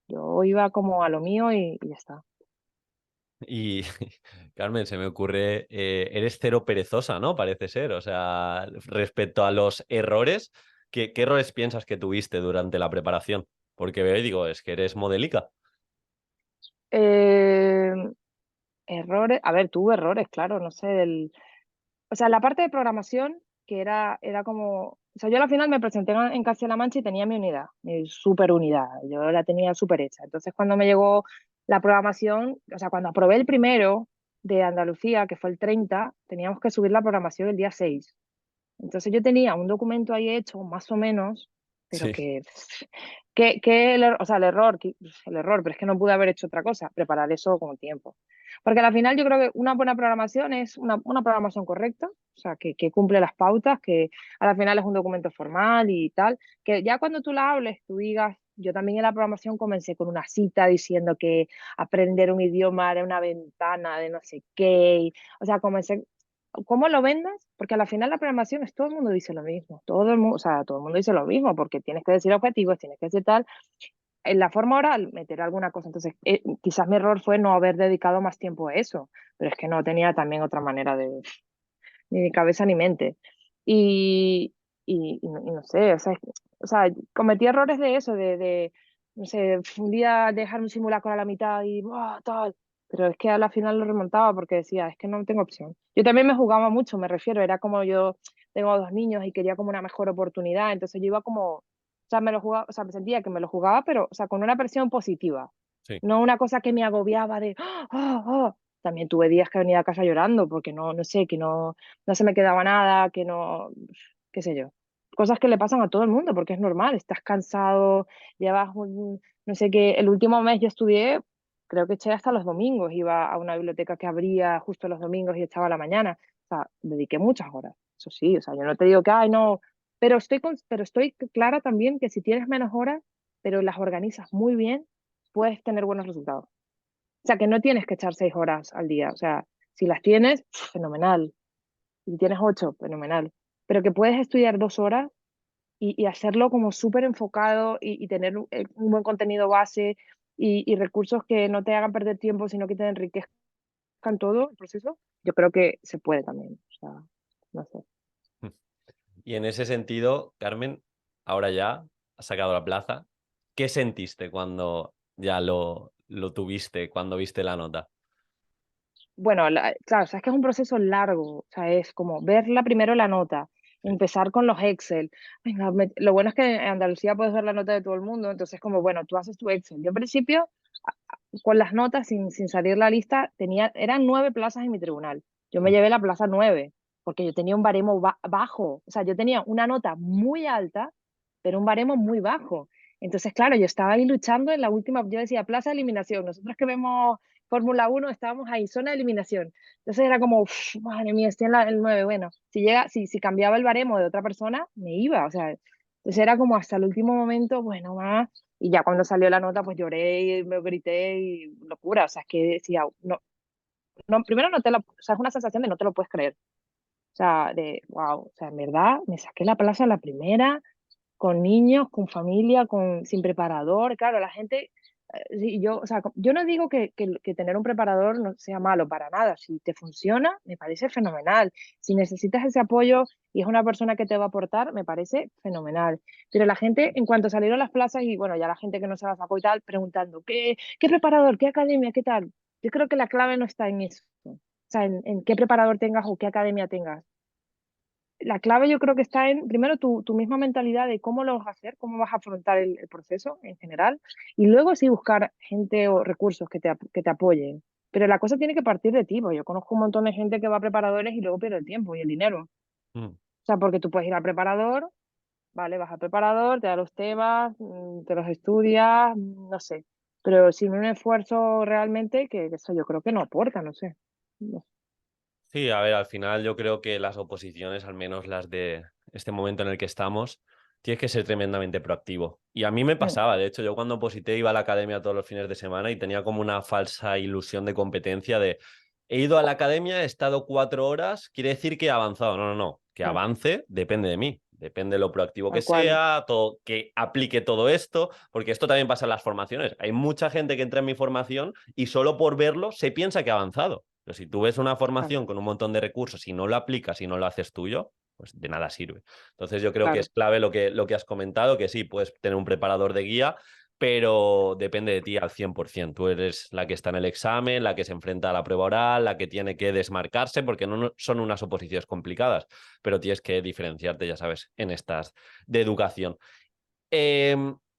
yo iba como a lo mío y ya está. Y Carmen, se me ocurre, eres cero perezosa, ¿no? Parece ser. O sea, respecto a los errores, ¿qué errores piensas que tuviste durante la preparación? Porque veo y digo, es que eres modélica. Eh, Errores, a ver, tuve errores, claro, no sé, o sea, la parte de programación, que era como, o sea, yo al final me presenté en Castilla-La Mancha y tenía mi unidad, mi super unidad, yo la tenía súper hecha. Entonces, cuando me llegó la programación, o sea, cuando aprobé el primero de Andalucía, que fue el 30 teníamos que subir la programación el día 6. Entonces yo tenía un documento ahí hecho, más o menos, pero Sí. o sea, el error, pero es que no pude haber hecho otra cosa, preparar eso con tiempo. Porque al final yo creo que una buena programación es una programación correcta, o sea, que cumple las pautas, que al final es un documento formal y tal, que ya cuando tú la hables, tú digas, yo también en la programación comencé con una cita diciendo que aprender un idioma era una ventana de no sé qué, o sea, comencé cómo lo vendas, porque al final la programación es todo el mundo dice lo mismo, todo el mundo, o sea, todo el mundo dice lo mismo, porque tienes que decir objetivos, tienes que decir tal, en la forma oral meter alguna cosa. Entonces, quizás mi error fue no haber dedicado más tiempo a eso, pero es que no tenía también otra manera de, ni cabeza ni mente. Y, y no sé, o sea, cometí errores de eso, no sé, un día dejar un simulacro a la mitad y tal, pero es que a la final lo remontaba porque decía, es que no tengo opción. Yo también me jugaba mucho, me refiero, era como yo tengo dos niños y quería como una mejor oportunidad, entonces yo iba como, o sea, me lo jugaba, o sea, me sentía que me lo jugaba, pero, o sea, con una presión positiva, Sí. no una cosa que me agobiaba de, también tuve días que venía a casa llorando porque no sé, que no se me quedaba nada, que no, qué sé yo. Cosas que le pasan a todo el mundo porque es normal, estás cansado, llevas no sé qué, el último mes yo estudié, creo que eché hasta los domingos, iba a una biblioteca que abría justo los domingos y estaba a la mañana, o sea, dediqué muchas horas, eso sí, o sea, yo no te digo que, ay, no, pero estoy clara también que si tienes menos horas, pero las organizas muy bien, puedes tener buenos resultados. O sea, que no tienes que echar 6 horas al día. O sea, si las tienes, fenomenal. Si tienes 8, fenomenal. Pero que puedes estudiar 2 horas y hacerlo como súper enfocado y tener un buen contenido base y recursos que no te hagan perder tiempo, sino que te enriquezcan todo el proceso, yo creo que se puede también. O sea, no sé. Y en ese sentido, Carmen, ahora ya has sacado la plaza. ¿Qué sentiste cuando ya lo tuviste, cuando viste la nota? Bueno, claro, sabes que es un proceso largo, o sea, es como verla primero la nota, Sí. empezar con los Excel. Venga, lo bueno es que en Andalucía puedes ver la nota de todo el mundo, entonces como, bueno, tú haces tu Excel. Yo al principio, con las notas, sin salir la lista, eran 9 plazas en mi tribunal. Yo me Mm. llevé la plaza 9, porque yo tenía un baremo bajo, o sea, yo tenía una nota muy alta, pero un baremo muy bajo. Entonces, claro, yo estaba ahí luchando en la última, yo decía, plaza de eliminación. Nosotros que vemos Fórmula 1 estábamos ahí, zona de eliminación. Entonces era como, "Uf, madre mía, estoy en el 9". Bueno, si cambiaba el baremo de otra persona, me iba. O sea, entonces era como hasta el último momento, bueno, más. Y ya cuando salió la nota, pues lloré y me grité y locura. O sea, es que decía, no, no, primero no te lo, o sea, es una sensación de no te lo puedes creer. O sea, de, wow, o sea, en verdad, me saqué la plaza en la primera, con niños, con familia, sin preparador. Claro, la gente, sí, yo, o sea, yo no digo que tener un preparador no sea malo para nada. Si te funciona, me parece fenomenal. Si necesitas ese apoyo y es una persona que te va a aportar, me parece fenomenal. Pero la gente, en cuanto salieron las plazas y bueno, ya la gente que no se la sacó y tal, preguntando, ¿qué preparador, qué academia, qué tal? Yo creo que la clave no está en eso. O sea, en qué preparador tengas o qué academia tengas. La clave yo creo que está en, primero, tu misma mentalidad de cómo lo vas a hacer, cómo vas a afrontar el proceso en general, y luego sí buscar gente o recursos que te apoyen. Pero la cosa tiene que partir de ti, porque yo conozco un montón de gente que va a preparadores y luego pierde el tiempo y el dinero. Mm. O sea, porque tú puedes ir al preparador, ¿vale? Vas al preparador, te da los temas, te los estudias, no sé. Pero sin un esfuerzo realmente, que eso yo creo que no aporta, no sé. No Sí, a ver, al final yo creo que las oposiciones, al menos las de este momento en el que estamos, tienes que ser tremendamente proactivo. Y a mí me sé. pasaba, de hecho, yo cuando oposité iba a la academia todos los fines de semana y tenía como una falsa ilusión de competencia de he ido a la academia, he estado 4 horas, quiere decir que he avanzado. No, no, no, que Mm, avance depende de mí, depende de lo proactivo que tal cual, sea, todo, que aplique todo esto, porque esto también pasa en las formaciones. Hay mucha gente que entra en mi formación y solo por verlo se piensa que ha avanzado. Pero si tú ves una claro, formación con un montón de recursos y no lo aplicas y no lo haces tuyo, pues de nada sirve. Entonces yo creo que es claro. clave lo que has comentado, que sí, puedes tener un preparador de guía, pero depende de ti al 100%. Tú eres la que está en el examen, la que se enfrenta a la prueba oral, la que tiene que desmarcarse, porque no son unas oposiciones complicadas, pero tienes que diferenciarte, ya sabes, en estas de educación.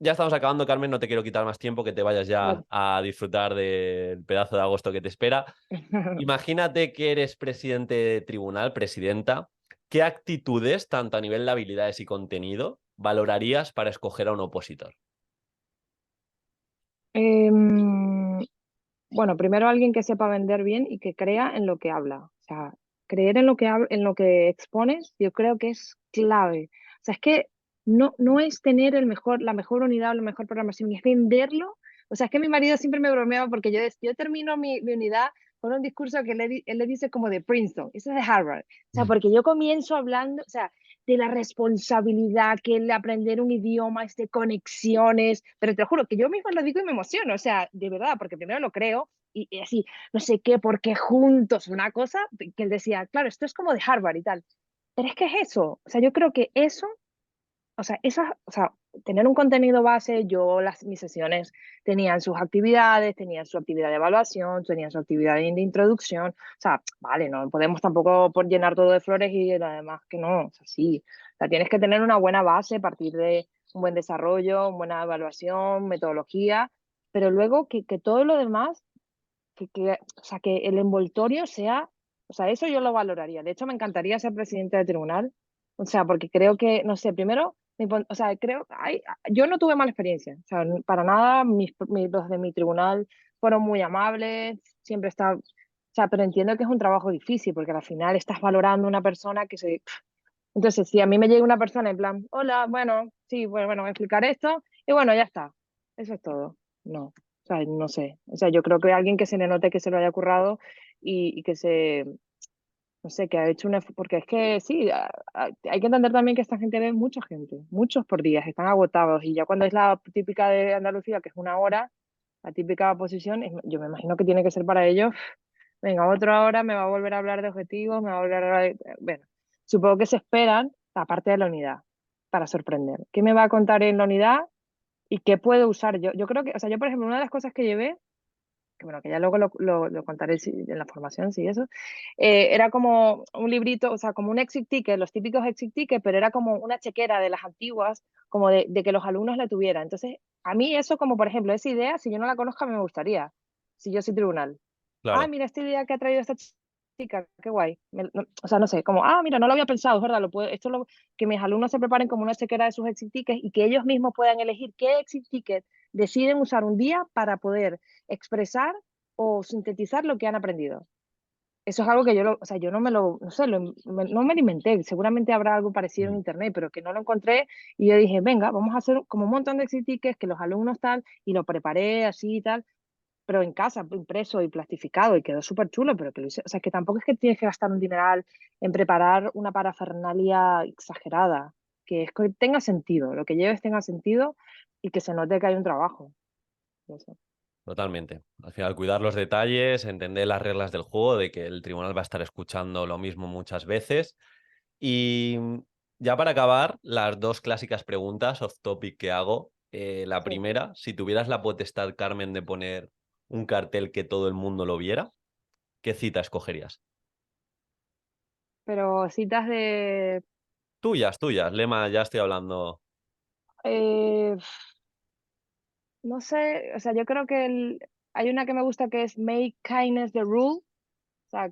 Ya estamos acabando, Carmen, no te quiero quitar más tiempo, que te vayas ya Vale. a disfrutar del pedazo de agosto que te espera. Imagínate que eres presidente de tribunal, presidenta. ¿Qué actitudes, tanto a nivel de habilidades y contenido, valorarías para escoger a un opositor? Em, bueno, primero alguien que sepa vender bien y que crea en lo que habla. O sea, creer en lo que expones, yo creo que es clave. O sea, es que no es tener la mejor unidad o la mejor programación, es venderlo. O sea, es que mi marido siempre me bromeaba porque yo termino mi unidad con un discurso que él le dice como de Princeton, eso es de Harvard. O sea, porque yo comienzo hablando, o sea, de la responsabilidad, que el aprender un idioma es de conexiones, pero te lo juro que yo misma lo digo y me emociono, o sea, de verdad, porque primero lo creo y así, no sé qué, porque juntos, una cosa que él decía, claro, esto es como de Harvard y tal, pero es que es eso, o sea, yo creo que eso, o sea, tener un contenido base, mis sesiones tenían sus actividades, tenían su actividad de evaluación, tenían su actividad de introducción, o sea, vale, no podemos tampoco por llenar todo de flores y además que no, o sea, sí, o sea, tienes que tener una buena base, partir de un buen desarrollo, una buena evaluación, metodología, pero luego que todo lo demás, o sea, que el envoltorio sea, o sea, eso yo lo valoraría. De hecho, me encantaría ser presidente de tribunal, o sea, porque creo que, no sé, primero, o sea, yo no tuve mala experiencia, o sea, para nada, los de mi tribunal fueron muy amables, siempre está, o sea, pero entiendo que es un trabajo difícil, porque al final estás valorando una persona que se... Entonces, si a mí me llega una persona en plan, hola, bueno, sí, bueno, voy a explicar esto, y bueno, ya está, eso es todo. No, o sea, no sé. O sea, yo creo que alguien que se le note que se lo haya currado y que no sé, que ha hecho porque es que sí, hay que entender también que esta gente ve mucha gente, muchos por día, están agotados, y ya cuando es la típica de Andalucía, que es una hora, la típica posición, yo me imagino que tiene que ser para ellos, venga, otra hora me va a volver a hablar de objetivos, me va a volver a hablar bueno, supongo que se esperan la parte de la unidad para sorprender. ¿Qué me va a contar en la unidad y qué puedo usar yo? Yo creo que, o sea, yo por ejemplo, una de las cosas que llevé, que bueno, que ya luego lo contaré en la formación, sí, eso, era como un librito, o sea, como un exit ticket, los típicos exit tickets, pero era como una chequera de las antiguas, como de que los alumnos la tuvieran. Entonces, a mí eso, como por ejemplo, esa idea, si yo no la conozco, a mí me gustaría, si yo soy tribunal. Ah, Claro. mira esta idea que ha traído esta chica, qué guay. O sea, no sé, como, mira, no lo había pensado, es verdad, que mis alumnos se preparen como una chequera de sus exit tickets y que ellos mismos puedan elegir qué exit ticket deciden usar un día para poder expresar o sintetizar lo que han aprendido. Eso es algo que o sea, yo no me lo, no sé, no me lo inventé, seguramente habrá algo parecido en Mm. internet, pero que no lo encontré y yo dije, venga, vamos a hacer como un montón de exit tickets que los alumnos tal, y lo preparé así y tal, pero en casa, impreso y plastificado, y quedó súper chulo, pero que lo hice, o sea, que tampoco es que tienes que gastar un dineral en preparar una parafernalia exagerada, que es que tenga sentido, lo que lleves tenga sentido y que se note que hay un trabajo. Eso. Totalmente. Al final, cuidar los detalles, entender las reglas del juego, de que el tribunal va a estar escuchando lo mismo muchas veces. Y ya para acabar, las dos clásicas preguntas off topic que hago. La Sí. primera, si tuvieras la potestad, Carmen, de poner un cartel que todo el mundo lo viera, ¿qué cita escogerías? Pero citas de... Tuyas, tuyas. Lema, ya estoy hablando. eh, no sé, o sea, yo creo que hay una que me gusta que es Make Kindness the Rule. O sea,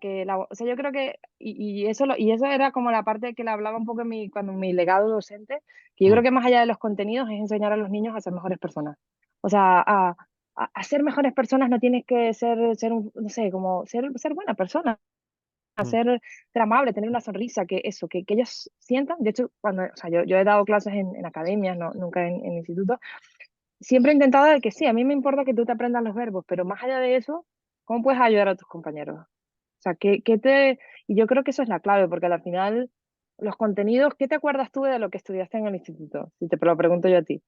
o sea, yo creo que, y eso era como la parte que le hablaba un poco cuando mi legado docente, que yo Mm, creo que más allá de los contenidos es enseñar a los niños a ser mejores personas. O sea, a ser mejores personas no tienes que no sé, como ser buena persona, mm. ser amable, tener una sonrisa, que ellos sientan. De hecho, o sea, yo he dado clases en academias, no, nunca en institutos, siempre he intentado de que sí, a mí me importa que tú te aprendas los verbos, pero más allá de eso, ¿cómo puedes ayudar a tus compañeros? O sea, y yo creo que eso es la clave, porque al final, los contenidos, ¿qué te acuerdas tú de lo que estudiaste en el instituto? Si te lo pregunto yo a ti.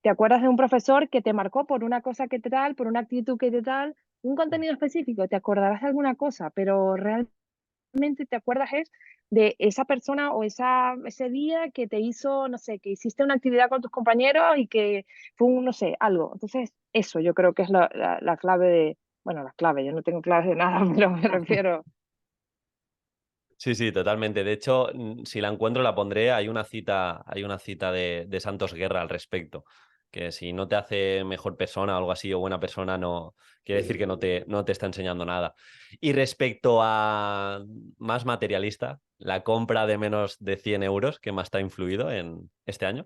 ¿Te acuerdas de un profesor que te marcó por una cosa que te tal, por una actitud que te tal, un contenido específico? Te acordarás de alguna cosa, pero realmente te acuerdas es de esa persona o ese día que te hizo, no sé, que hiciste una actividad con tus compañeros y que fue un, no sé, algo. Entonces, eso yo creo que es la clave bueno, la clave, yo no tengo claves de nada, pero me refiero. Sí, sí, totalmente. De hecho, si la encuentro la pondré. Hay una cita de Santos Guerra al respecto, que si no te hace mejor persona o algo así o buena persona, no quiere decir que no te está enseñando nada. Y respecto a más materialista, la compra de menos de 100 euros, ¿qué más te ha influido en este año?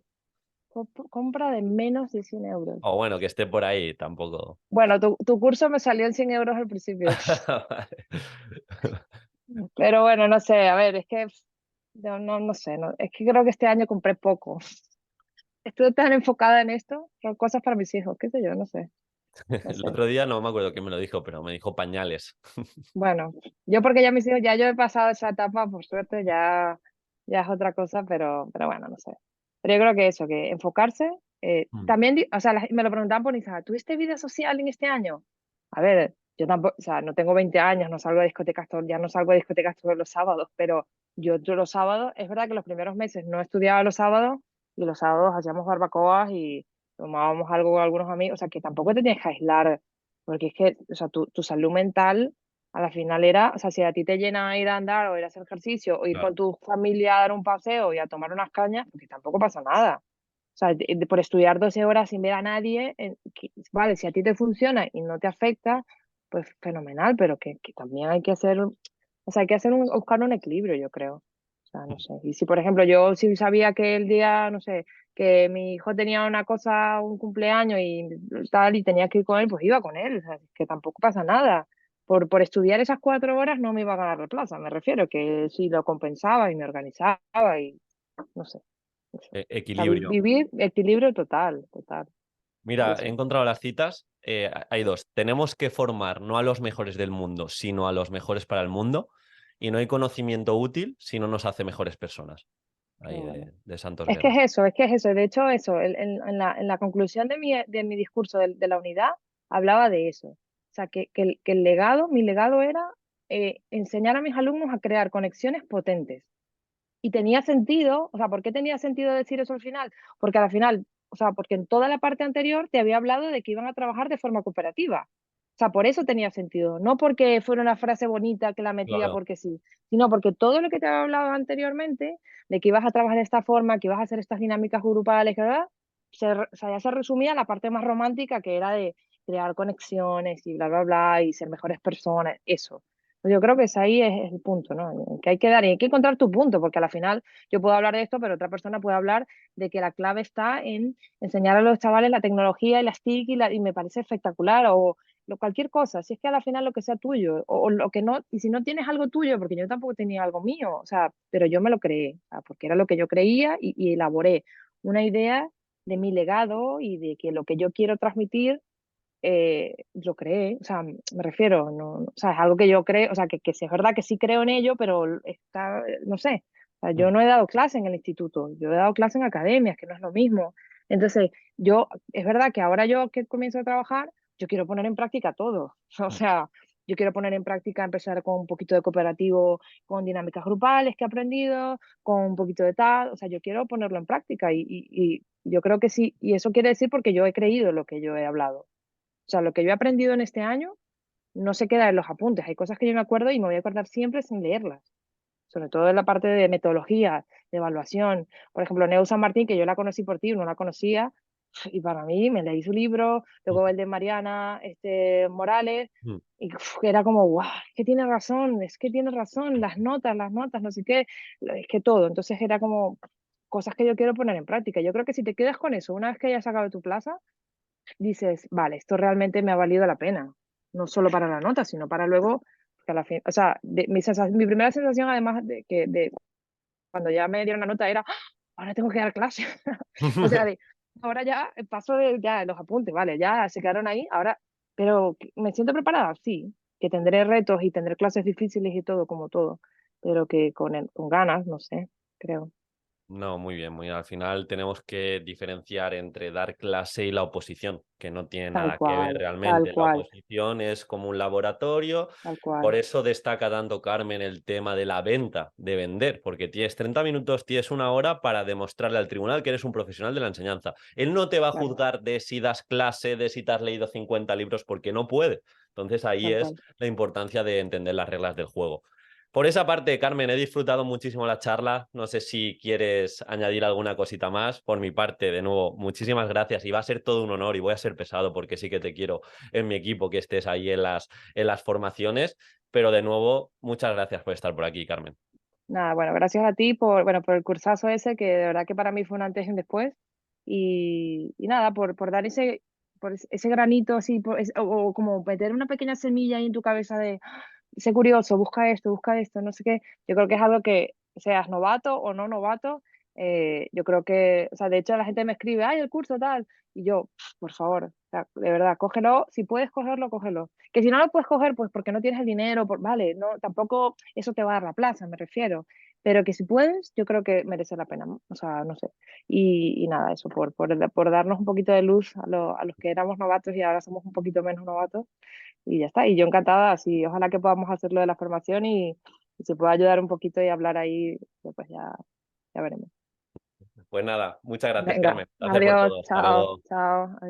Compra de menos de 100 euros. O bueno, que esté por ahí tampoco. Bueno, tu curso me salió en 100 euros al principio. Pero bueno, no sé, a ver, es que no sé, es que creo que este año compré poco. Estuve tan enfocada en esto, son cosas para mis hijos, qué sé yo, no sé, no El sé. otro día no me acuerdo quién me lo dijo, pero me dijo pañales. Bueno, yo porque ya mis hijos, ya yo he pasado esa etapa, por suerte, ya, ya es otra cosa, pero bueno, no sé. Pero yo creo que eso, que enfocarse, Mm. también, o sea, me lo preguntaban por Instagram, ¿tuviste vida social en este año? A ver, yo tampoco, o sea, no tengo 20 años, no salgo a discotecas ya no salgo a discotecas todos los sábados, pero yo los sábados, es verdad que los primeros meses no estudiaba los sábados y los sábados hacíamos barbacoas y tomábamos algo con algunos amigos, o sea, que tampoco te tienes que aislar, porque es que, o sea, tu salud mental a la final era, o sea, si a ti te llena ir a andar o ir a hacer ejercicio o ir Claro. con tu familia a dar un paseo y a tomar unas cañas, porque tampoco pasa nada. O sea, por estudiar 12 horas sin ver a nadie, vale, si a ti te funciona y no te afecta, pues fenomenal, pero que también hay que hacer, o sea, hay que hacer buscar un equilibrio, yo creo. O sea, no sé. Y si, por ejemplo, yo sí sabía que el día, no sé, que mi hijo tenía una cosa, un cumpleaños y tal, y tenía que ir con él, pues iba con él. O sea, es que tampoco pasa nada. Por estudiar esas 4 horas no me iba a ganar la plaza, me refiero, que sí lo compensaba y me organizaba y no sé. Eso. O sea, Equilibrio. vivir equilibrio total, total. Y Mira, he eso. encontrado las citas. Hay dos. Tenemos que formar no a los mejores del mundo, sino a los mejores para el mundo. Y no hay conocimiento útil si no nos hace mejores personas. Qué Ahí bueno. de Santos Es que Guerra. es eso, es que es eso. De hecho, eso, en la conclusión de mi discurso de la unidad, hablaba de eso. O sea, que el legado, mi legado era enseñar a mis alumnos a crear conexiones potentes. Y tenía sentido, o sea, ¿por qué tenía sentido decir eso al final? Porque al final, o sea, porque en toda la parte anterior te había hablado de que iban a trabajar de forma cooperativa. O sea, por eso tenía sentido, no porque fuera una frase bonita que la metía Claro. porque sí, sino porque todo lo que te había hablado anteriormente, de que ibas a trabajar de esta forma, que ibas a hacer estas dinámicas grupales, ¿verdad? O sea, ya se resumía en la parte más romántica que era de crear conexiones y bla, bla, bla, y ser mejores personas, eso. Pues yo creo que ese ahí es el punto, ¿no? Que hay que dar y hay que encontrar tu punto, porque al final yo puedo hablar de esto, pero otra persona puede hablar de que la clave está en enseñar a los chavales la tecnología y las TIC y me parece espectacular, o cualquier cosa, si es que al final lo que sea tuyo, o lo que no, y si no tienes algo tuyo, porque yo tampoco tenía algo mío, o sea, pero yo me lo creé, o sea, porque era lo que yo creía y elaboré una idea de mi legado y de que lo que yo quiero transmitir lo creé, o sea, me refiero, no, o sea, es algo que yo creo, o sea, que sí es verdad que sí creo en ello, pero está, no sé, o sea, yo Mm. no he dado clase en el instituto, yo he dado clase en academias, que no es lo mismo. Entonces, es verdad que ahora yo que comienzo a trabajar, yo quiero poner en práctica todo, o Mm. sea, yo quiero poner en práctica, empezar con un poquito de cooperativo, con dinámicas grupales que he aprendido, con un poquito de tal, o sea, yo quiero ponerlo en práctica y yo creo que sí, y eso quiere decir porque yo he creído lo que yo he hablado. O sea, lo que yo he aprendido en este año no se queda en los apuntes. Hay cosas que yo me acuerdo y me voy a acordar siempre sin leerlas. Sobre todo en la parte de metodología, de evaluación. Por ejemplo, Neu San Martín, que yo la conocí por ti, no la conocía. Y para mí me leí su libro, luego el de Mariana Morales, Mm. y era como, wow, es que tiene razón, las notas, no sé qué, es que todo. Entonces era como cosas que yo quiero poner en práctica. Yo creo que si te quedas con eso, una vez que hayas sacado tu plaza, dices, vale, esto realmente me ha valido la pena, no solo para la nota, sino para luego, que a la fin, o sea, mi primera sensación además de cuando ya me dieron la nota era, ¡ah! Ahora tengo que dar clase, o sea, ahora ya paso de ya los apuntes, vale, ya se quedaron ahí, ahora, pero me siento preparada, sí, que tendré retos y tendré clases difíciles y todo, como todo, pero que con ganas, no sé, creo. No, muy bien, muy bien. Al final tenemos que diferenciar entre dar clase y la oposición, que no tiene Tal nada que ver cual, tal realmente. La cual, oposición es como un laboratorio, tal por cual. eso destaca tanto Carmen el tema de la venta, de vender, porque tienes 30 minutos, tienes una hora para demostrarle al tribunal que eres un profesional de la enseñanza. Él no te va a Claro, juzgar de si das clase, de si te has leído 50 libros, porque no puede. Entonces ahí tal es cual. la importancia de entender las reglas del juego. Por esa parte, Carmen, he disfrutado muchísimo la charla. No sé si quieres añadir alguna cosita más. Por mi parte, de nuevo, muchísimas gracias. Y va a ser todo un honor y voy a ser pesado porque sí que te quiero en mi equipo que estés ahí en las formaciones. Pero de nuevo, muchas gracias por estar por aquí, Carmen. Nada, bueno, gracias a ti por el cursazo ese, que de verdad que para mí fue un antes y un después. Y nada, por dar ese granito así, o como meter una pequeña semilla ahí en tu cabeza de, "Ah, sé curioso, busca esto, no sé qué". Yo creo que es algo que, seas novato o no novato, yo creo que, o sea, de hecho la gente me escribe, ay, el curso tal, y yo, por favor, o sea, de verdad, cógelo, si puedes cogerlo, cógelo. Que si no lo puedes coger, pues porque no tienes el dinero, vale, no, tampoco eso te va a dar la plaza, me refiero. pero que si puedes, yo creo que merece la pena, ¿no? O sea, no sé. Y nada, eso, por darnos un poquito de luz a los que éramos novatos y ahora somos un poquito menos novatos, y ya está. Y yo encantada, así, ojalá que podamos hacerlo de la formación y se pueda ayudar un poquito y hablar ahí, pues ya veremos. Pues nada, muchas gracias, Venga, Carmen. Gracias por adiós, todo. Hasta chao, luego. chao.